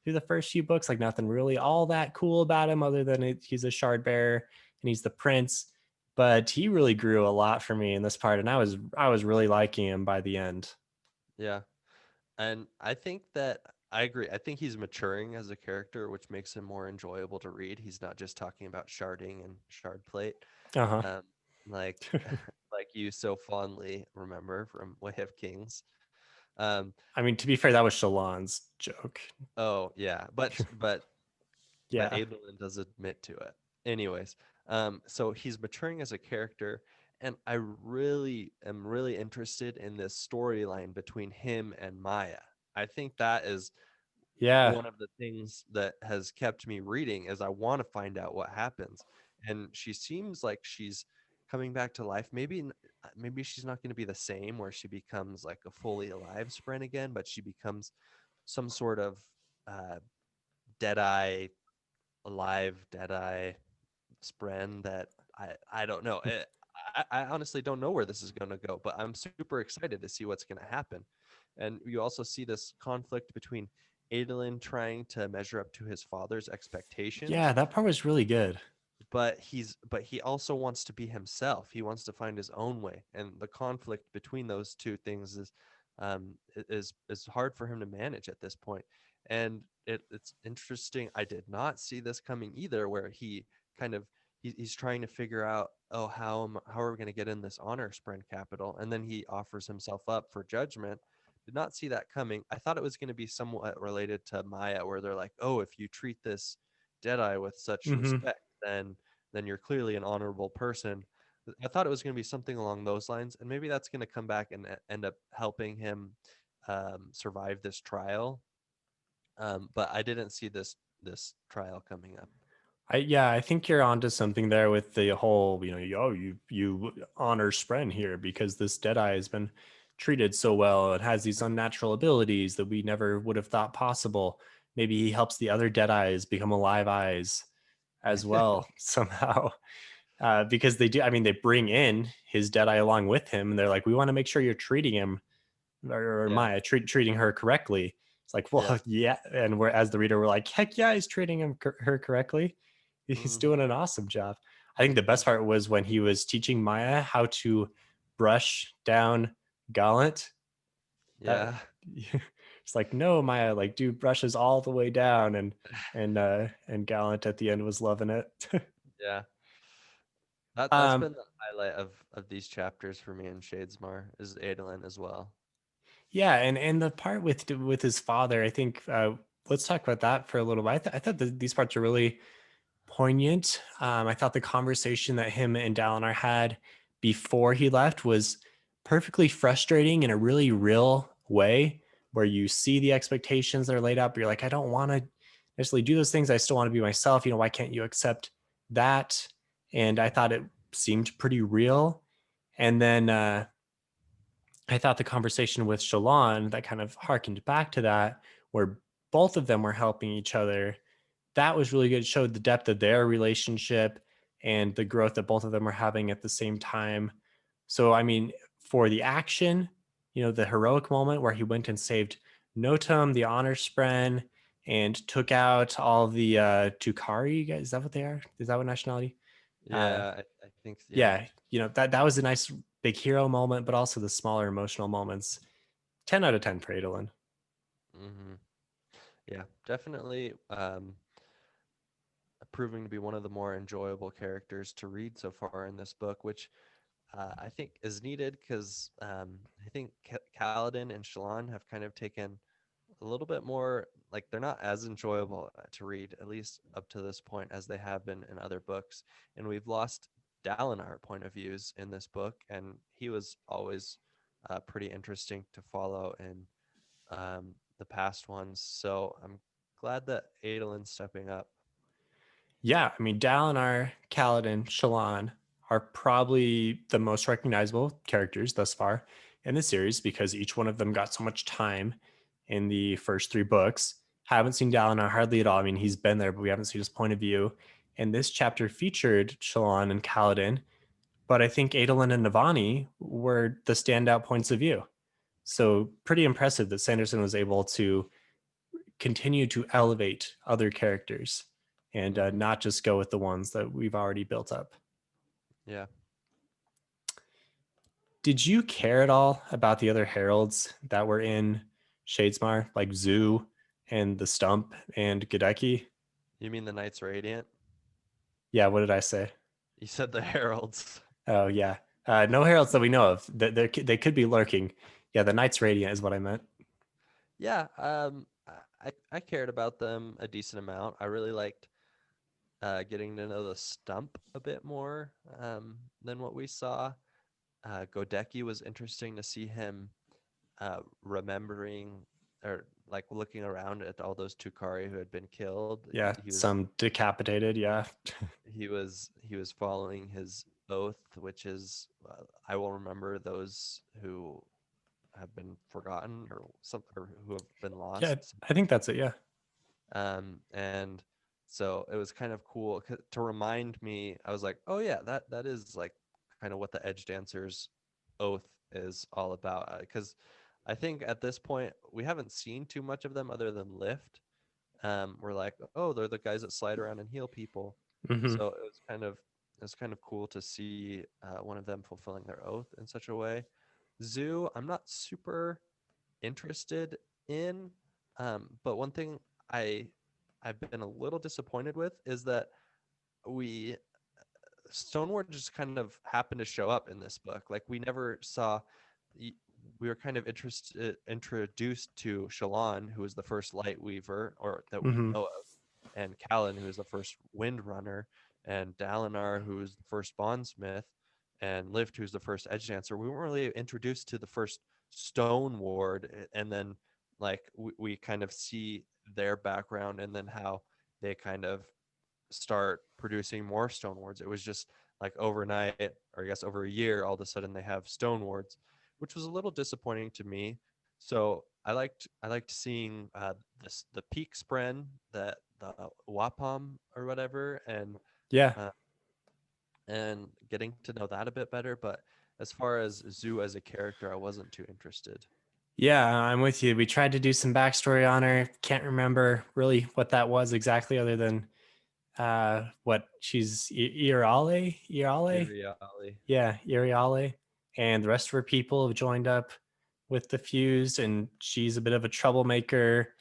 A: through the first few books. Like nothing really all that cool about him, other than he's a shard bearer and he's the prince. But he really grew a lot for me in this part, and I was really liking him by the end.
B: Yeah. And I think that I agree. I think he's maturing as a character, which makes him more enjoyable to read. He's not just talking about sharding and shard plate,
A: Uh huh.
B: um, like like you so fondly remember from Way of Kings. Um,
A: I mean, to be fair, that was Shalon's joke.
B: oh yeah, but
A: Yeah.
B: Adelin does admit to it. Anyways, so he's maturing as a character, and I really am really interested in this storyline between him and Maya. I think that is
A: Yeah.
B: one of the things that has kept me reading is I want to find out what happens. And she seems like she's coming back to life. Maybe she's not going to be the same where she becomes like a fully alive Spren again, but she becomes some sort of uh, Deadeye, alive Deadeye Spren that I don't know. I honestly don't know where this is going to go, but I'm super excited to see what's going to happen. And you also see this conflict between Adolin trying to measure up to his father's
A: Yeah,
B: expectations,
A: that part was really good.
B: but he also wants to be himself. He wants to find his own way, and the conflict between those two things is hard for him to manage at this point. And it's interesting. I did not see this coming either, where he kind of he's trying to figure out, oh, how are we going to get in this honor sprint capital, and then he offers himself up for judgment. Did not see that coming. I thought it was going to be somewhat related to Maya, where they're like, oh, if you treat this Deadeye with such
A: Hmm.
B: respect, then you're clearly an honorable person. I thought it was going to be something along those lines, and maybe that's going to come back and end up helping him survive this trial. But I didn't see this trial coming up.
A: I think you're onto something there with the whole, you honor Spren here because this Deadeye has been treated so well. It has these unnatural abilities that we never would have thought possible. Maybe he helps the other Deadeyes become alive eyes as well somehow. Because they do, I mean, they bring in his dead eye along with him, and they're like, we want to make sure you're treating him, or
B: Yeah,
A: Maya treating her correctly. It's like, well,
B: yeah.
A: yeah, and we're, as the reader, we're like, heck yeah, he's treating her correctly. He's
B: Hmm.
A: doing an awesome job. I think the best part was when he was teaching Maya how to brush down Gallant. That
B: Yeah,
A: it's like, no, Maya, like do brushes all the way down, and Gallant at the end was loving it.
B: yeah. That's
A: um
B: been the highlight of these chapters for me in Shadesmar is Adeline as well.
A: Yeah, and the part with his father, I think let's talk about that for a little bit. I thought these parts are really poignant. I thought the conversation that him and Dalinar had before he left was perfectly frustrating in a really real way, where you see the expectations that are laid out, but you're like, I don't want to necessarily do those things. I still want to be myself. You know, why can't you accept that? And I thought it seemed pretty real. And then I thought the conversation with Shalon that kind of harkened back to that, where both of them were helping each other, that was really good. It showed the depth of their relationship and the growth that both of them were having at the same time. So, I mean, for the action, you know, the heroic moment where he went and saved Notum, the honor spren, and took out all the Tukari guys. Is that what they are? Is that what nationality? Uh,
B: Yeah, I think yeah.
A: yeah, you know, that was a nice big hero moment, but also the smaller emotional moments. 10 out of 10 for Adolin.
B: Hmm. Yeah, definitely proving to be one of the more enjoyable characters to read so far in this book, which I think is needed because I think Kaladin and Shalon have kind of taken a little bit more, like they're not as enjoyable to read, at least up to this point, as they have been in other books. And we've lost Dalinar point of views in this book, and he was always pretty interesting to follow in the past ones. So I'm glad that Adelin's stepping up.
A: Yeah, I mean, Dalinar, Kaladin, Shallan are probably the most recognizable characters thus far in the series because each one of them got so much time in the first three books. Haven't seen Dalinar hardly at all. I mean, he's been there, but we haven't seen his point of view. And this chapter featured Shallan and Kaladin, but I think Adolin and Navani were the standout points of view. So pretty impressive that Sanderson was able to continue to elevate other characters and
B: Hmm.
A: not just go with the ones that we've already built up.
B: Yeah.
A: Did you care at all about the other heralds that were in Shadesmar, like Zoo and the Stump and Gadecki?
B: You mean the Knights Radiant?
A: Yeah, what did I say?
B: You said the Heralds.
A: Oh, yeah. No heralds that we know of. They could be lurking. Yeah, the Knights Radiant is what I meant.
B: Yeah, I cared about them a decent amount. I really liked getting to know the Stump a bit more than what we saw. Godecki was interesting to see him remembering or like looking around at all those Tukari who had been killed.
A: Yeah,
B: He was
A: some decapitated. Yeah.
B: he was following his oath, which is I will remember those who have been forgotten or some or who have been
A: Yeah,
B: lost.
A: I think that's it. Yeah.
B: And so it was kind of cool to remind me. I was like, oh yeah, that is like kind of what the Edge Dancers oath is all about. Because I think at this point we haven't seen too much of them other than Lift. We're like, oh, they're the guys that slide around and heal people.
A: Hmm.
B: So it was kind of cool to see one of them fulfilling their oath in such a way. Zoo, I'm not super interested in. But one thing I I've been a little disappointed with is that we Stoneward just kind of happened to show up in this book. Like we never saw. We were kind of introduced to Shalon, who was the first light weaver, or that we
A: Hmm.
B: know of, and Callan, who is the first wind runner, and Dalinar, who is the first bondsmith, and Lift, who's the first edge dancer. We weren't really introduced to the first stone ward, and then like we kind of see their background and then how they kind of start producing more stone wards. It was just like overnight, or I guess over a year, all of a sudden they have stone wards, which was a little disappointing to me. So I liked seeing the peak spren, the wapom or whatever,
A: Yeah.
B: uh, and getting to know that a bit better. But as far as Zoo as a character, I wasn't too interested.
A: Yeah, I'm with you. We tried to do some backstory on her. Can't remember really what that was exactly, other than what she's Irale.
B: Iriali.
A: Yeah, Iriale, and the rest of her people have joined up with the Fused, and she's a bit of a troublemaker.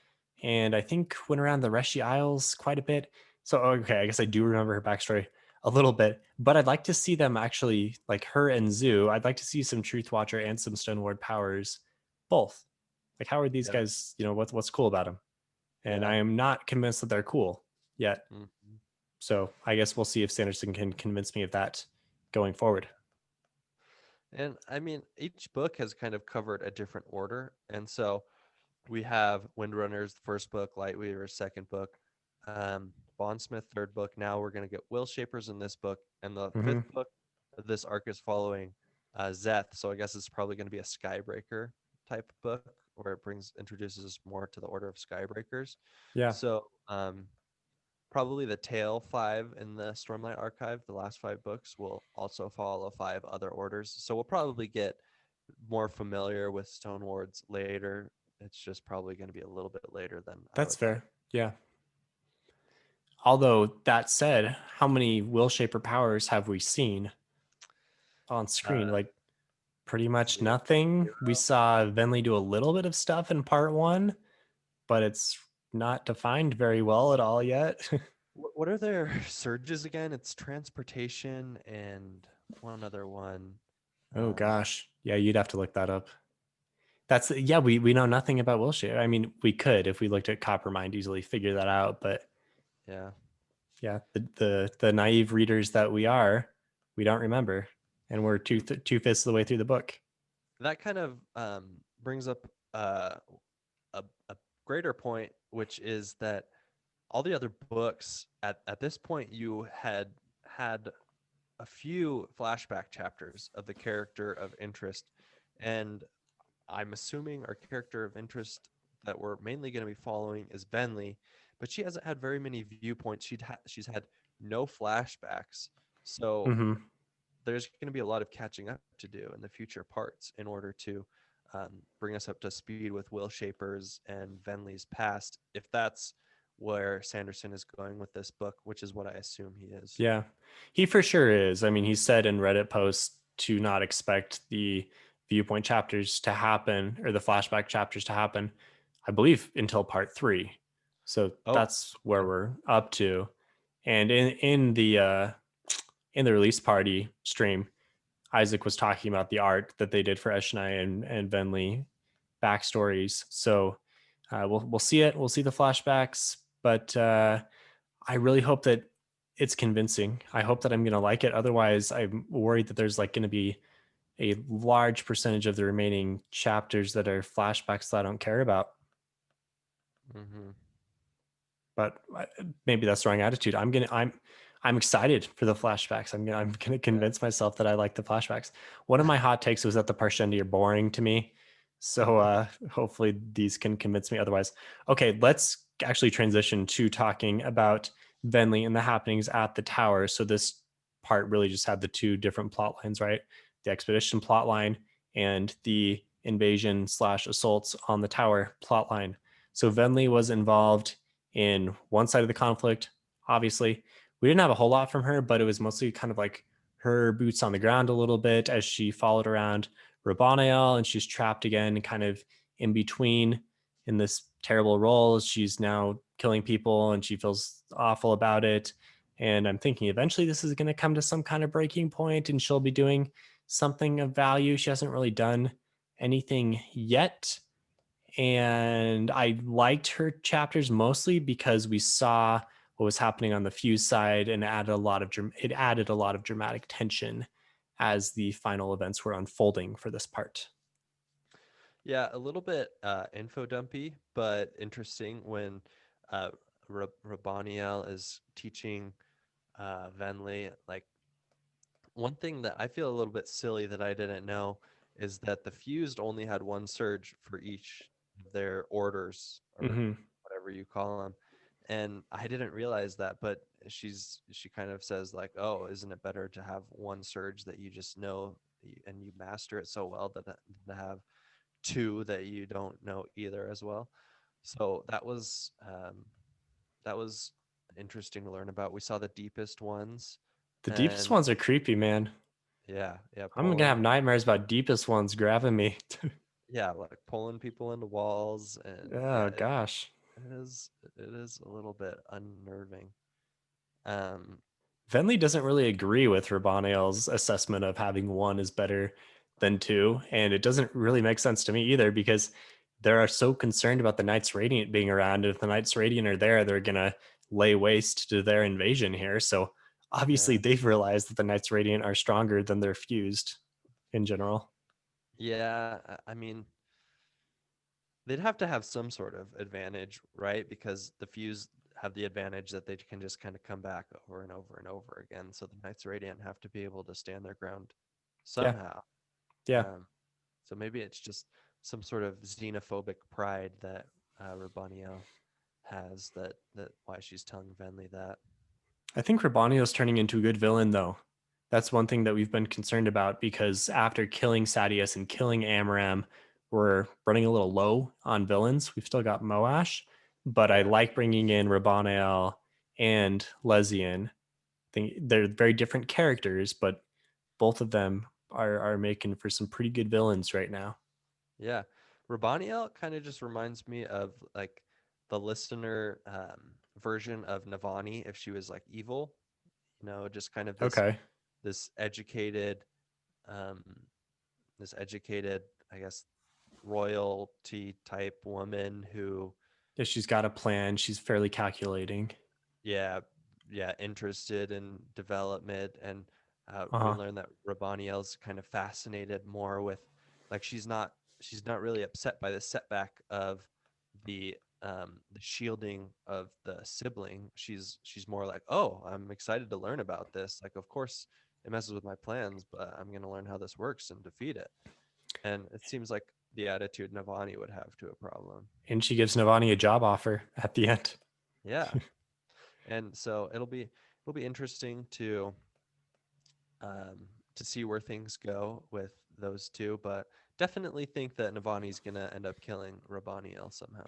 A: And I think went around the Reshi Isles quite a bit. So okay, I guess I do remember her backstory a little bit, but I'd like to see them actually, like her and Zoo. I'd like to see some Truth Watcher and some Stoneward powers, both. Like, how are these
B: Yeah,
A: guys? What's cool about them? And I
B: yeah.
A: am not convinced that they're cool yet.
B: Mhm.
A: So I guess we'll see if Sanderson can convince me of that going forward.
B: And I mean, each book has kind of covered a different order, and so we have Windrunners, the first book, Lightweaver, second book, Bondsmith, third book. Now we're going to get Will Shapers in this book, and the
A: Hmm.
B: fifth book of this arc is following Zeth. So I guess it's probably going to be a Skybreaker type book, where it introduces us more to the Order of Skybreakers.
A: Yeah,
B: So probably the tail five in the Stormlight Archive, the last five books, will also follow five other orders. So we'll probably get more familiar with Stone Wards later. It's just probably going to be a little bit later than I
A: that's
B: would like.
A: fair. Yeah. Although that said, how many Will Shaper powers have we seen on screen?
B: Uh,
A: Like pretty much
B: zero,
A: nothing. We
B: zero.
A: saw Venli do a little bit of stuff in part one, but it's not defined very well at all yet.
B: What are their surges again? It's transportation and one other one.
A: Oh
B: Um,
A: gosh. Yeah, you'd have to look that up. That's yeah, we know nothing about Will Shaper. I mean, we could if we looked at Coppermind easily figure that out, but
B: yeah,
A: yeah, the naive readers that we are, we don't remember, and we're two fifths of the way through the book.
B: that kind of brings up a greater point, which is that all the other books at this point you had a few flashback chapters of the character of interest, and I'm assuming our character of interest that we're mainly going to be following is Bentley, but she hasn't had very many viewpoints. She's had no flashbacks, so
A: Mm-hmm.
B: there's going to be a lot of catching up to do in the future parts in order to bring us up to speed with Will Shapers and Venley's past, if that's where Sanderson is going with this book, which is what I assume he is.
A: Yeah, he for sure is. I mean, he said in Reddit posts to not expect the viewpoint chapters to happen or the flashback chapters to happen, I believe, until part three. So
B: Oh,
A: that's where
B: okay.
A: we're up to. And in the release party stream, Isaac was talking about the art that they did for Eshni and Venli backstories. So we'll see it. We'll see the flashbacks, but I really hope that it's convincing. I hope that I'm going to like it. Otherwise, I'm worried that there's like going to be a large percentage of the remaining chapters that are flashbacks that I don't care about.
B: Mm-hmm.
A: But maybe that's the wrong attitude. I'm excited for the flashbacks. I'm gonna
B: Yeah.
A: convince myself that I like the flashbacks. One of my hot takes was that the Parshendi are boring to me. So hopefully these can convince me otherwise. Okay, let's actually transition to talking about Venli and the happenings at the tower. So this part really just had the two different plot lines, right? The expedition plot line and the invasion slash assaults on the tower plot line. So Venli was involved in one side of the conflict. Obviously, we didn't have a whole lot from her, but it was mostly kind of like her boots on the ground a little bit as she followed around Rabanael, and she's trapped again, kind of in between in this terrible role. She's now killing people, and she feels awful about it. And I'm thinking eventually this is going to come to some kind of breaking point, and she'll be doing something of value. She hasn't really done anything yet, and I liked her chapters mostly because we saw what was happening on the Fuse side, and it added a lot of dramatic tension as the final events were unfolding for this part.
B: Yeah, a little bit info dumpy, but interesting when uh, Rabaniel is teaching Venli. Like, one thing that I feel a little bit silly that I didn't know is that the fused only had one surge for each. their orders or
A: Hmm.
B: whatever you call them. And I didn't realize that, but she kind of says like, "Oh, isn't it better to have one surge that you just know and you master it so well that to have two that you don't know either as well?" So that was interesting to learn about. We saw the deepest ones,
A: The deepest
B: and
A: ones are creepy, man.
B: yeah, yeah,
A: I'm gonna have
B: pulling,
A: nightmares about deepest ones grabbing me.
B: yeah, like pulling people into walls, and yeah,
A: Oh gosh.
B: it is it is a little bit unnerving. Um,
A: Venley doesn't really agree with Rabanel's assessment of having one is better than two. And it doesn't really make sense to me either because they're so concerned about the Knights Radiant being around. If the Knights Radiant are there, they're going to lay waste to their invasion here. So obviously
B: yeah,
A: they've realized that the Knights Radiant are stronger than their fused in general.
B: yeah. I mean, they'd have to have some sort of advantage, right? Because the fuse have the advantage that they can just kind of come back over and over and over again. So the Knights Radiant have to be able to stand their ground
A: Yeah.
B: somehow.
A: Yeah.
B: Um, so maybe it's just some sort of xenophobic pride that Rabaniel has, that why she's telling Venli that.
A: I think Rabanio's turning into a good villain, though. That's one thing that we've been concerned about because after killing Sadius and killing Amram, we're running a little low on villains. We've still got Moash, but I
B: Yeah,
A: like bringing in Rabanael and Lezian. I think they're very different characters, but both of them are making for some pretty good villains right now.
B: yeah. Rabaniel kind of just reminds me of like the listener version of Navani if she was like evil, just kind of
A: Okay.
B: this educated, um, this educated, I guess, royalty type woman who,
A: Yeah, she's got a plan. She's fairly calculating.
B: yeah, yeah, interested in development. And
A: Uh
B: we
A: huh.
B: learned that Rabaniel's kind of fascinated more with, like, she's not really upset by the setback of the shielding of the sibling. She's more like, oh, I'm excited to learn about this. Like, of course, it messes with my plans, but I'm gonna learn how this works and defeat it. And it seems like the attitude Navani would have to a problem.
A: And she gives Navani a job offer at the end.
B: Yeah, and so it'll be interesting to see where things go with those two, but definitely think that Navani's gonna end up killing Rabaniel somehow.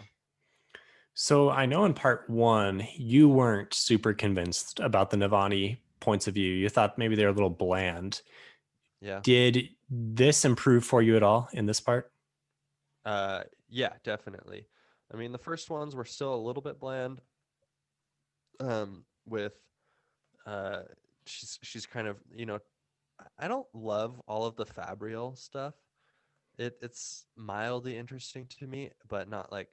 A: So I know in part one, you weren't super convinced about the Navani points of view. You thought maybe they're a little bland.
B: Yeah.
A: Did this improve for you at all in this part?
B: Yeah, definitely. I mean, the first ones were still a little bit bland. With uh, she's kind of, I don't love all of the Fabrial stuff. It's mildly interesting to me, but not like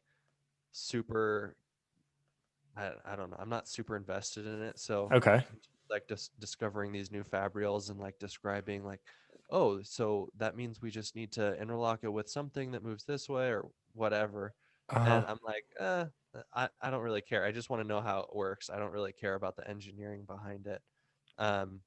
B: super. I don't know. I'm not super invested in it. So
A: Okay.
B: like just discovering these new Fabrials and like describing like, oh, so that means we just need to interlock it with something that moves this way or whatever.
A: Uh-huh.
B: And I'm like, I don't really care. I just want to know how it works. I don't really care about the engineering behind it. Um,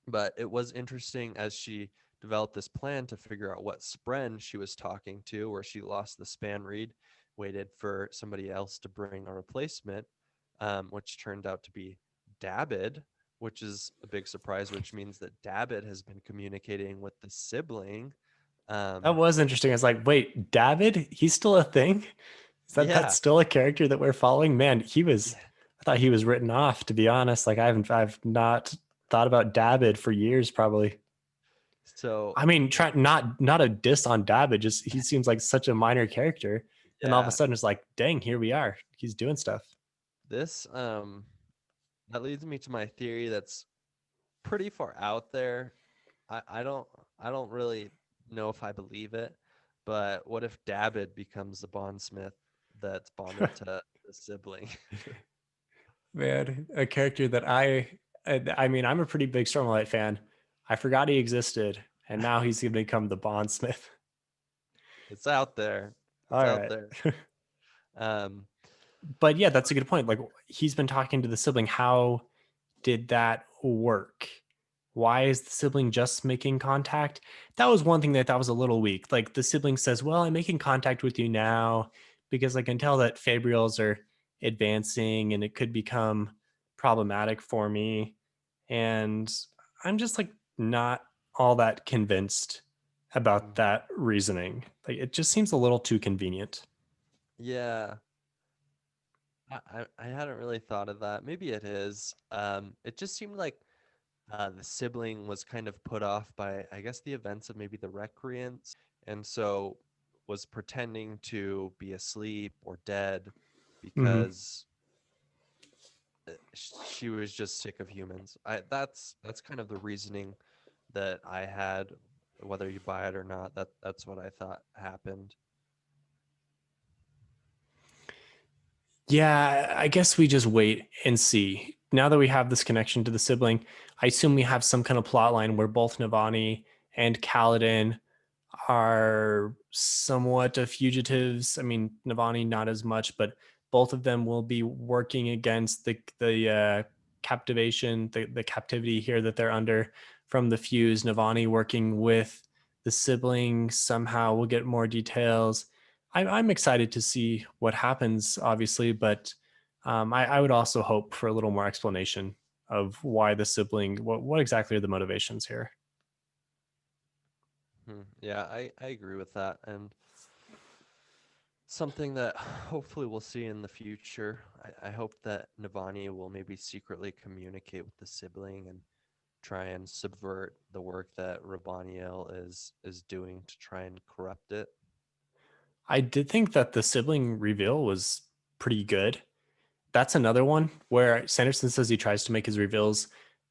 B: but it was interesting as she developed this plan to figure out what spren she was talking to, where she lost the span read, waited for somebody else to bring a replacement, which turned out to be Dabid, which is a big surprise, which means that Dabid has been communicating with the sibling.
A: That
B: Um,
A: was interesting. I was like, wait, David, he's still a thing? Is that's
B: yeah,
A: still a character that we're following? Man,
B: yeah.
A: I thought he was written off, to be honest. Like I've not thought about David for years, probably.
B: So
A: I mean, try not a diss on David, just he seems like such a minor character. And all of a
B: yeah,
A: sudden it's like, dang, here we are. He's doing stuff.
B: this that leads me to my theory that's pretty far out there. I don't really know if I believe it, but what if Dabbid becomes the bondsmith that's bonded to the sibling?
A: Man, a character that I mean, I'm a pretty big Stormlight fan. I forgot he existed, and now he's gonna become the Bondsmith.
B: It's out there. It's
A: All
B: out
A: right.
B: there. Um,
A: But yeah, that's a good point. Like he's been talking to the sibling. How did that work? why is the sibling just making contact? That was one thing that I thought was a little weak. Like the sibling says, well, I'm making contact with you now because I can tell that fabrials are advancing and it could become problematic for me. And I'm just like not all that convinced about
B: Mhm.
A: that reasoning. Like it just seems a little too convenient.
B: Yeah, I hadn't really thought of that. Maybe it is. It just seemed like the sibling was kind of put off by, I guess, the events of maybe the recreants, and so was pretending to be asleep or dead
A: Hmm.
B: because she was just sick of humans. That's kind of the reasoning that I had, whether you buy it or not. That's what I thought happened.
A: Yeah, I guess we just wait and see. Now that we have this connection to the sibling, I assume we have some kind of plot line where both Navani and Kaladin are somewhat of fugitives. I mean, Navani not as much, but both of them will be working against the captivation, the captivity here that they're under from the fuse. Navani working with the sibling somehow. We'll get more details. I'm excited to see what happens, obviously, but I would also hope for a little more explanation of why the sibling. What exactly are the motivations here?
B: Yeah, I agree with that, and something that hopefully we'll see in the future. I hope that Navani will maybe secretly communicate with the sibling and try and subvert the work that Rabaniel is doing to try and corrupt it.
A: I did think that the sibling reveal was pretty good. That's another one where Sanderson says he tries to make his reveals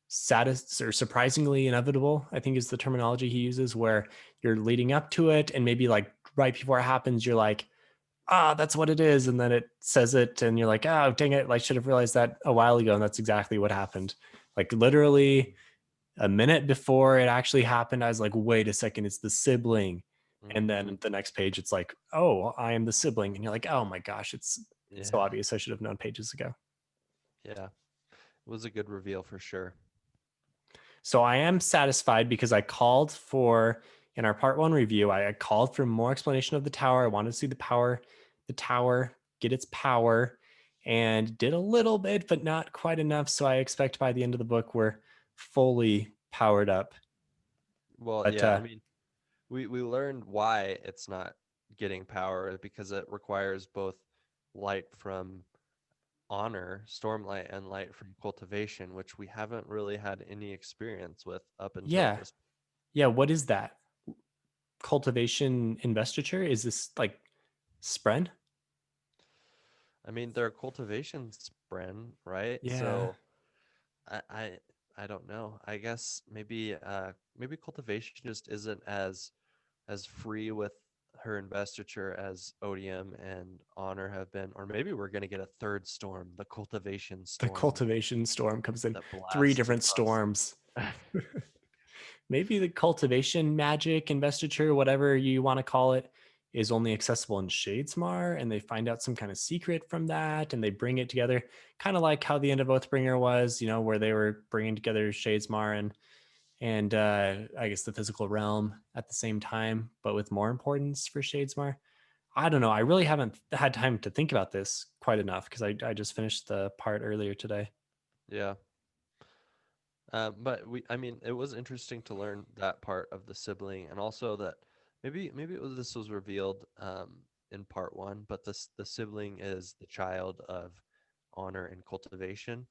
A: satis or surprisingly inevitable, I think is the terminology he uses, where you're leading up to it and maybe like right before it happens, you're like, ah, that's what it is. And then it says it and you're like, oh, dang it. I should have realized that a while ago. And that's exactly what happened. Like literally a minute before it actually happened, I was like, wait a second, it's the sibling. And
B: Mm-hmm.
A: then the next page, it's like, oh, I am the sibling. And you're like, oh my gosh, it's so
B: Yeah,
A: obvious. I should have known pages ago.
B: yeah. It was a good reveal for sure.
A: So I am satisfied because I called for, in our part one review, I called for more explanation of the tower. I wanted to see the tower get its power, and did a little bit, but not quite enough. So I expect by the end of the book, we're fully powered up.
B: Well,
A: But
B: yeah, I mean, we learned why it's not getting power because it requires both light from honor, stormlight, and light from cultivation, which we haven't really had any experience with up until
A: yeah,
B: this.
A: yeah, what is that? Cultivation investiture? Is this like Spren?
B: I mean, they're cultivation spren, right?
A: Yeah.
B: So I I I don't know. I guess maybe cultivation just isn't as free with her investiture as odium and honor have been, or maybe we're gonna get a third storm, the cultivation
A: The
B: storm
A: cultivation storm comes in
B: that
A: three
B: blasts
A: different
B: across.
A: storms. Maybe the cultivation magic investiture, whatever you want to call it, is only accessible in Shadesmar, and they find out some kind of secret from that, and they bring it together, kind of like how the end of Oathbringer was, where they were bringing together Shadesmar and I guess the physical realm at the same time, but with more importance for Shadesmar. I don't know. I really haven't had time to think about this quite enough because I just finished the part earlier today.
B: Yeah. But I mean, it was interesting to learn that part of the sibling, and also that maybe this was revealed in part one, but the sibling is the child of honor and cultivation.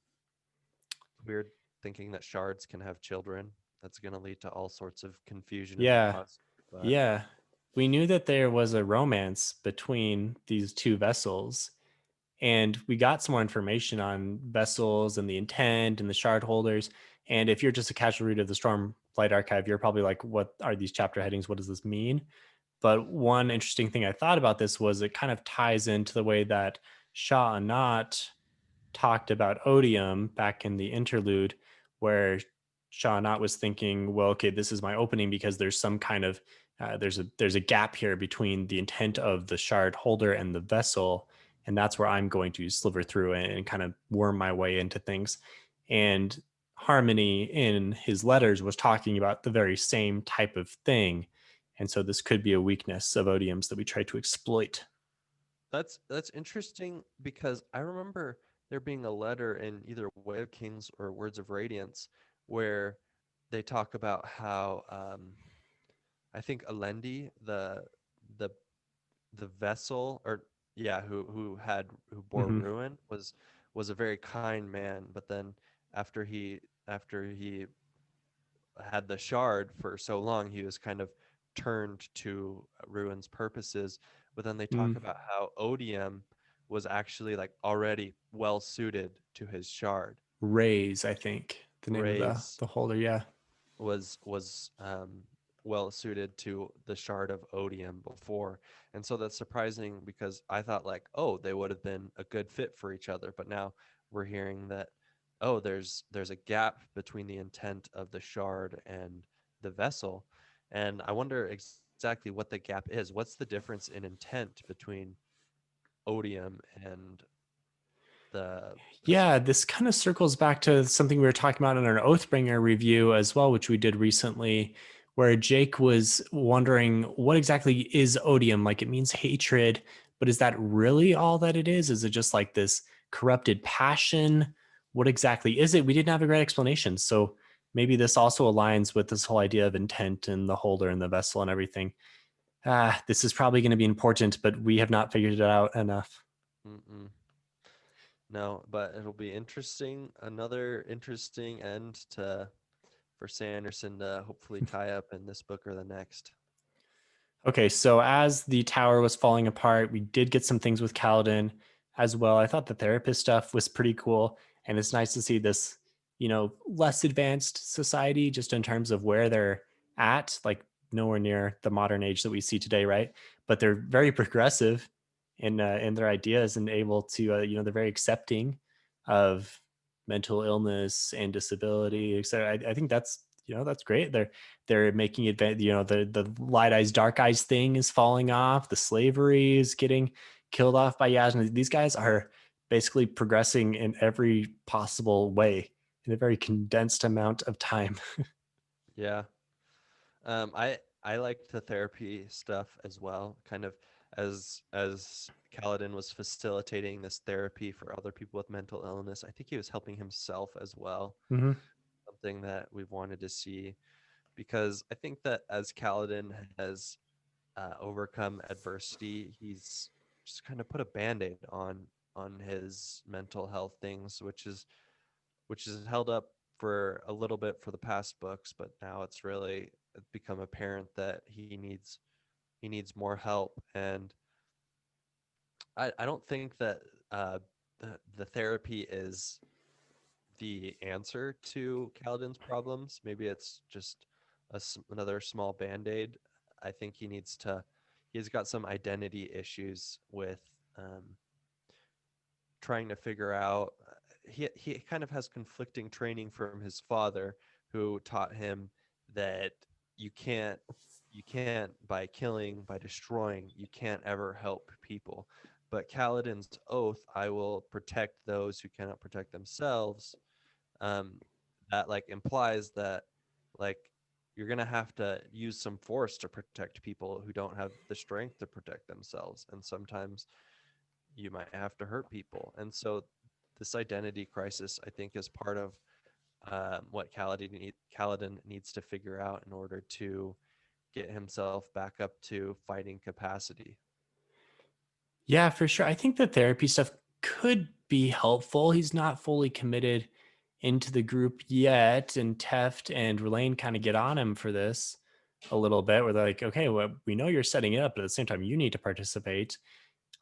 B: Weird thinking that shards can have children. That's going to lead to all sorts of confusion and
A: Yeah.
B: loss. But
A: Yeah. We knew that there was a romance between these two vessels, and we got some more information on vessels and the intent and the shard holders. And if you're just a casual reader of the Stormlight Archive, you're probably like, what are these chapter headings? What does this mean? But one interesting thing I thought about this was it kind of ties into the way that Shah Anat talked about odium back in the interlude, where Shallan was thinking, well, okay, this is my opening because there's some kind of there's a gap here between the intent of the shard holder and the vessel, and that's where I'm going to sliver through and kind of worm my way into things. And Harmony in his letters was talking about the very same type of thing. And so this could be a weakness of Odium's that we try to exploit.
B: That's interesting because I remember there being a letter in either Way of Kings or Words of Radiance where they talk about how I think Alendi, the the vessel, or yeah, who bore
A: Hmm.
B: ruin, was a very kind man, but then after he had the shard for so long, he was kind of turned to ruin's purposes. But then they talk
A: Mm.
B: about how Odium was actually like already well suited to his shard.
A: Raise, I think, the name of
B: Ray's
A: the holder. Yeah.
B: was well suited to the shard of Odium before. And so that's surprising because I thought like, oh, they would have been a good fit for each other. But now we're hearing that, oh, there's a gap between the intent of the shard and the vessel. And I wonder exactly what the gap is. What's the difference in intent between Odium and the
A: Yeah,
B: vessel?
A: this kind of circles back to something we were talking about in our Oathbringer review as well, which we did recently, where Jake was wondering what exactly is odium? Like it means hatred, but is that really all that it is? Is it just like this corrupted passion? What exactly is it? We didn't have a great explanation. So maybe this also aligns with this whole idea of intent and the holder and the vessel and everything. This is probably going to be important, but we have not figured it out enough.
B: Mm-mm. No, but it'll be interesting. Another interesting end to for Sanderson to hopefully tie up in this book or the next.
A: Okay, so as the tower was falling apart, we did get some things with Kaladin as well. I thought the therapist stuff was pretty cool, and it's nice to see this, less advanced society just in terms of where they're at, like nowhere near the modern age that we see today, right? But they're very progressive in their ideas and able to, they're very accepting of mental illness and disability. So I think that's great. They're making it, the light eyes dark eyes thing is falling off, the slavery is getting killed off by Yasmin. These guys are basically progressing in every possible way in a very condensed amount of time.
B: Yeah. I liked the therapy stuff as well, kind of as Kaladin was facilitating this therapy for other people with mental illness. I think he was helping himself as well,
A: Hmm.
B: something that we've wanted to see because I think that as Kaladin has overcome adversity, he's just kind of put a band-aid on his mental health things, which is held up for a little bit for the past books, but now it's really become apparent that he needs more help. And I don't think that the therapy is the answer to Kaladin's problems. Maybe it's just another small band-aid. I think he's got some identity issues with um, trying to figure out. He kind of has conflicting training from his father, who taught him that you can't by killing, by destroying, you can't ever help people. But Kaladin's oath, I will protect those who cannot protect themselves, um, that like implies that like you're gonna have to use some force to protect people who don't have the strength to protect themselves, and sometimes you might have to hurt people. And so this identity crisis, I think, is part of what Kaladin needs to figure out in order to get himself back up to fighting capacity.
A: Yeah, for sure. I think the therapy stuff could be helpful. He's not fully committed into the group yet, and Teft and Relaine kind of get on him for this a little bit, where they're like, okay, well, we know you're setting it up, but at the same time, you need to participate.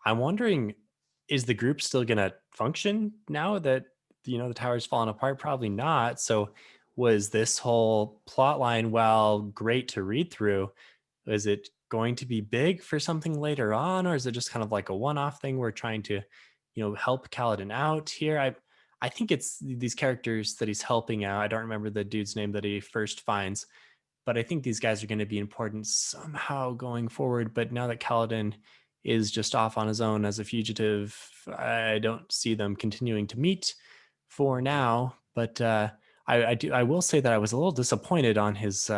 A: I'm wondering, is the group still going to function now that the tower's fallen apart? Probably not. So, was this whole plot line, while great to read through, is it going to be big for something later on, or is it just kind of like a one-off thing we're trying to, help Kaladin out here? I think it's these characters that he's helping out. I don't remember the dude's name that he first finds, but I think these guys are going to be important somehow going forward. But now that Kaladin is just off on his own as a fugitive, I don't see them continuing to meet for now. But I will say that I was a little disappointed on his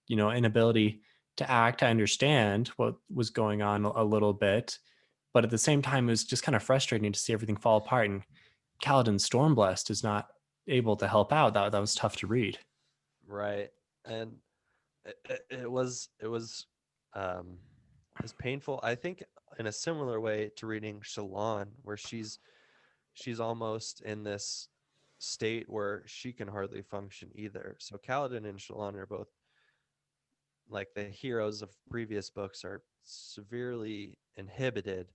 A: inability to act. I understand what was going on a little bit, but at the same time, it was just kind of frustrating to see everything fall apart. And Kaladin Stormblessed is not able to help out. That was tough to read.
B: Right. And it was um as painful, I think, in a similar way to reading Shalon, where she's almost in this state where she can hardly function either. So Kaladin and Shalon are both like the heroes of previous books are severely inhibited,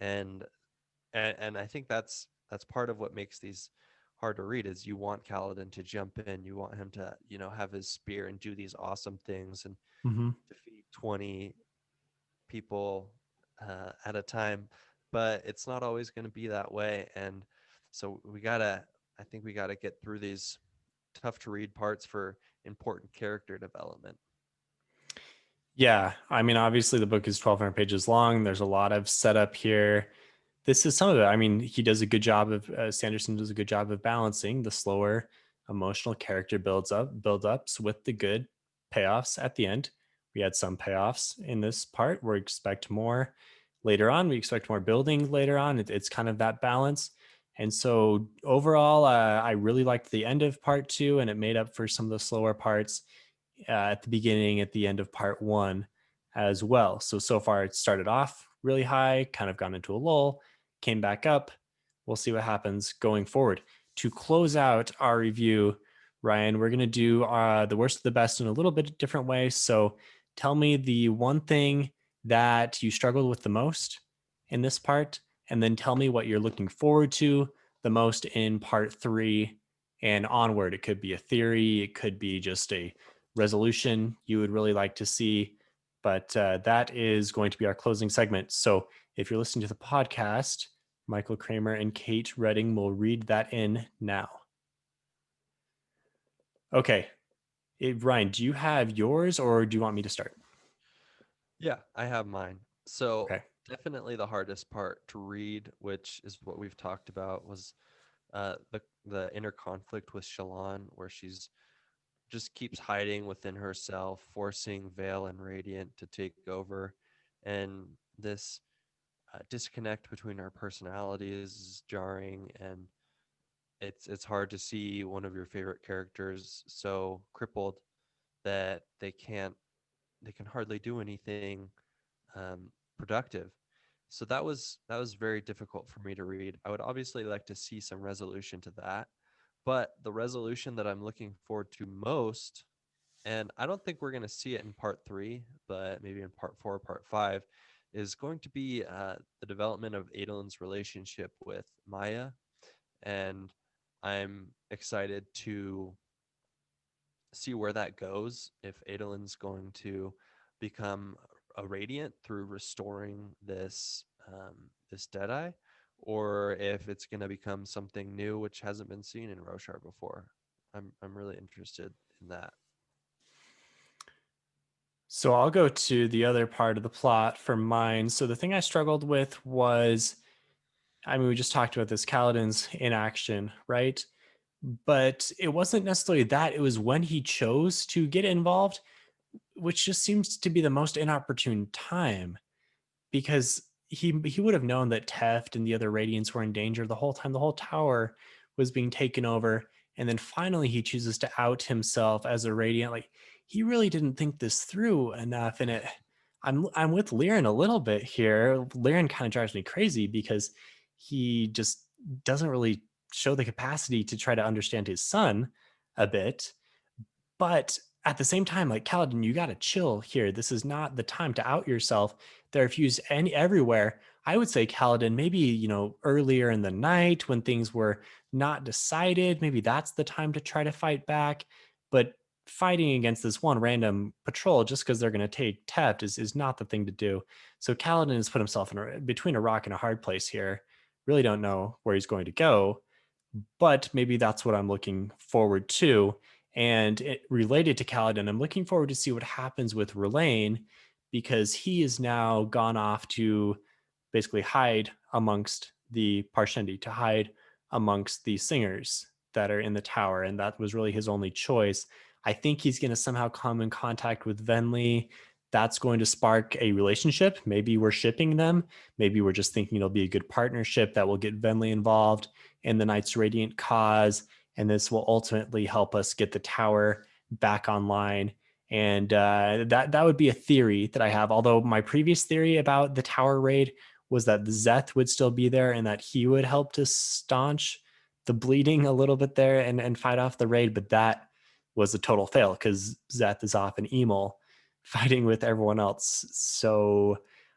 B: and and I think that's part of what makes these hard to read is you want Kaladin to jump in, you want him to, have his spear and do these awesome things and
A: Hmm.
B: defeat 20 people at a time, but it's not always going to be that way. And so I think we gotta get through these tough to read parts for important character development.
A: Yeah, I mean, obviously the book is 1,200 pages long. There's a lot of setup here. This is some of it. I mean, he does a good job of Sanderson does a good job of balancing the slower emotional character build ups with the good payoffs at the end. We had some payoffs in this part. We expect more later on. We expect more building later on. It's kind of that balance. And so overall, I really liked the end of part two, and it made up for some of the slower parts at the beginning, at the end of part one as well. So far it started off really high, kind of gone into a lull, came back up. We'll see what happens going forward. To close out our review, Ryan, we're going to do the worst of the best in a little bit different way. So tell me the one thing that you struggled with the most in this part, and then tell me what you're looking forward to the most in part three and onward. It could be a theory, it could be just a resolution you would really like to see. But that is going to be our closing segment. So if you're listening to the podcast, Michael Kramer and Kate Redding will read that in now. Okay. Ryan, do you have yours or do you want me to start?
B: Yeah, I have mine. So
A: Okay.
B: definitely the hardest part to read, which is what we've talked about, was the inner conflict with Shalon, where she's just keeps hiding within herself, forcing Vale and Radiant to take over, and this disconnect between our personalities is jarring, and it's hard to see one of your favorite characters so crippled that they can hardly do anything productive. So that was very difficult for me to read. I would obviously like to see some resolution to that, but the resolution that I'm looking forward to most, and I don't think we're going to see it in part three, but maybe in part four, part five, is going to be the development of Adeline's relationship with Maya. And I'm excited to see where that goes. If Adeline's going to become a radiant through restoring this Deadeye, or if it's going to become something new which hasn't been seen in Roshar before. I'm really interested in that.
A: So I'll go to the other part of the plot for mine. So the thing I struggled with was, I mean, we just talked about this Kaladin's inaction, right? But it wasn't necessarily that. It was when he chose to get involved, which just seems to be the most inopportune time, because he would have known that Teft and the other Radiants were in danger the whole time. The whole tower was being taken over, and then finally he chooses to out himself as a Radiant. Like, he really didn't think this through enough, and it. I'm with Liren a little bit here. Liren kind of drives me crazy because he just doesn't really show the capacity to try to understand his son a bit. But at the same time, like, Kaladin, you got to chill here. This is not the time to out yourself. There are fuse everywhere. I would say, Kaladin, maybe, earlier in the night when things were not decided, maybe that's the time to try to fight back. But fighting against this one random patrol just because they're going to take Tept is not the thing to do. So Kaladin has put himself between a rock and a hard place here. Really don't know where he's going to go, but maybe that's what I'm looking forward to. And related to Kaladin, I'm looking forward to see what happens with Relaine, because he is now gone off to basically hide amongst the Parshendi, to hide amongst the singers. that are in the tower, and that was really his only choice. I think he's going to somehow come in contact with Venli. That's going to spark a relationship. Maybe we're shipping them. Maybe we're just thinking it'll be a good partnership that will get Venli involved in the Knights Radiant cause. And this will ultimately help us get the tower back online. And that would be a theory that I have. Although my previous theory about the tower raid was that Zeth would still be there and that he would help to staunch the bleeding a little bit there and fight off the raid. But that was a total fail because Zeth is off in Emil fighting with everyone else. So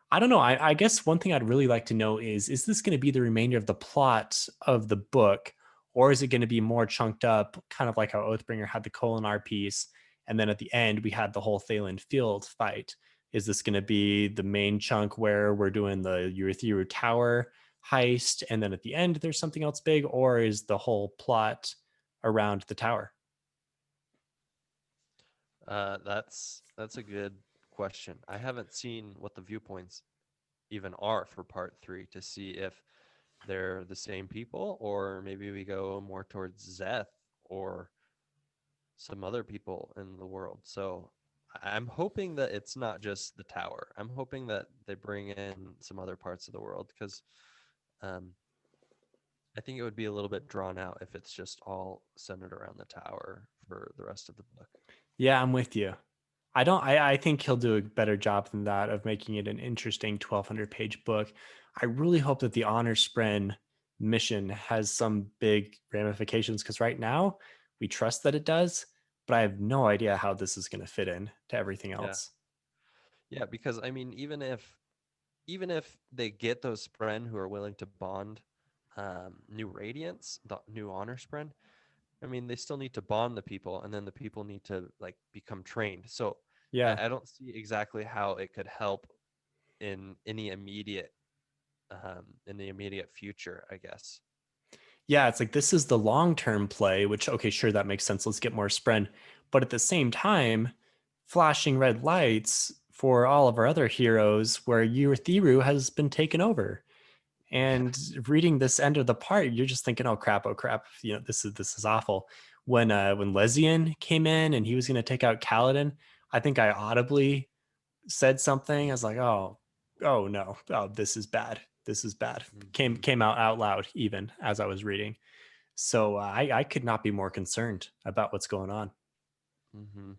A: I don't know. I guess one thing I'd really like to know is this going to be the remainder of the plot of the book, or is it going to be more chunked up, kind of like how Oathbringer had the Kolinar piece, and then at the end we had the whole Thalen Field fight? Is this going to be the main chunk where we're doing the Urithiru Tower heist, and then at the end there's something else big, or is the whole plot around the tower?
B: That's a good question. I haven't seen what the viewpoints even are for part 3 to see if they're the same people, or maybe we go more towards Zeth or some other people in the world. So I'm hoping that it's not just the tower. I'm hoping that they bring in some other parts of the world, because um, I think it would be a little bit drawn out if it's just all centered around the tower for the rest of the book.
A: Yeah, I'm with you. I think he'll do a better job than that of making it an interesting 1,200 page book. I really hope that the Honor Spren mission has some big ramifications, because right now we trust that it does, but I have no idea how this is going to fit in to everything
B: Yeah.
A: else.
B: Yeah, because I mean, even if they get those Spren who are willing to bond new Radiants, the new Honor Spren, I mean, they still need to bond the people, and then the people need to like become trained. So
A: Yeah.
B: I don't see exactly how it could help in the immediate future, I guess.
A: Yeah, it's like this is the long-term play, which okay, sure, that makes sense. Let's get more Spren. But at the same time, flashing red lights for all of our other heroes where Urithiru has been taken over.
B: Yeah.
A: And reading this end of the part, you're just thinking, oh crap, this is awful. When Lezian came in and he was gonna take out Kaladin, I think I audibly said something. I was like, oh no, oh, this is bad. This is bad. Came
B: Hmm.
A: came out loud even as I was reading. So I could not be more concerned about what's going on.
B: Hmm.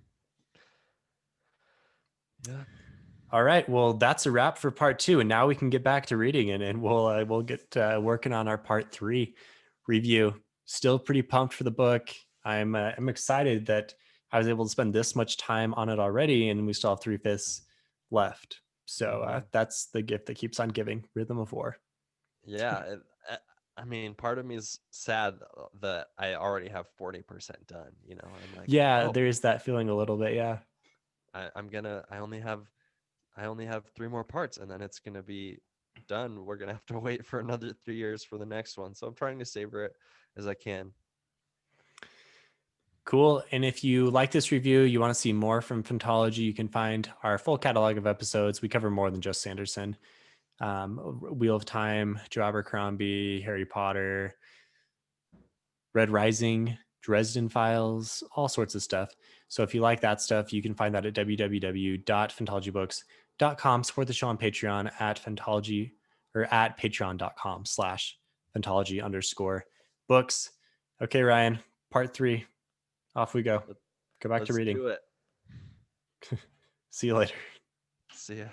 B: Yeah.
A: All right, well that's a wrap for part 2, and now we can get back to reading, and we'll get working on our part 3 review. Still pretty pumped for the book. I'm excited that I was able to spend this much time on it already, and we still have 3/5 left. So
B: Hmm.
A: that's the gift that keeps on giving. Rhythm of War.
B: Yeah. I mean, part of me is sad that I already have 40% done. I'm like,
A: Yeah,
B: oh,
A: there is that feeling a little bit. Yeah.
B: I only have 3 more parts, and then it's gonna be done. We're gonna have to wait for another 3 years for the next one. So I'm trying to savor it as I can.
A: Cool. And if you like this review, you want to see more from Phantology, you can find our full catalog of episodes. We cover more than just Sanderson. Wheel of Time, Joe Abercrombie, Harry Potter, Red Rising, Dresden Files, all sorts of stuff. So if you like that stuff, you can find that at www.phantologybooks.com. Support the show on Patreon at Phantology, or at patreon.com/Phantology_books. Okay, Ryan, part 3. Off we go.
B: Let,
A: Go back to
B: let's
A: reading.
B: do it.
A: See you later.
B: See ya.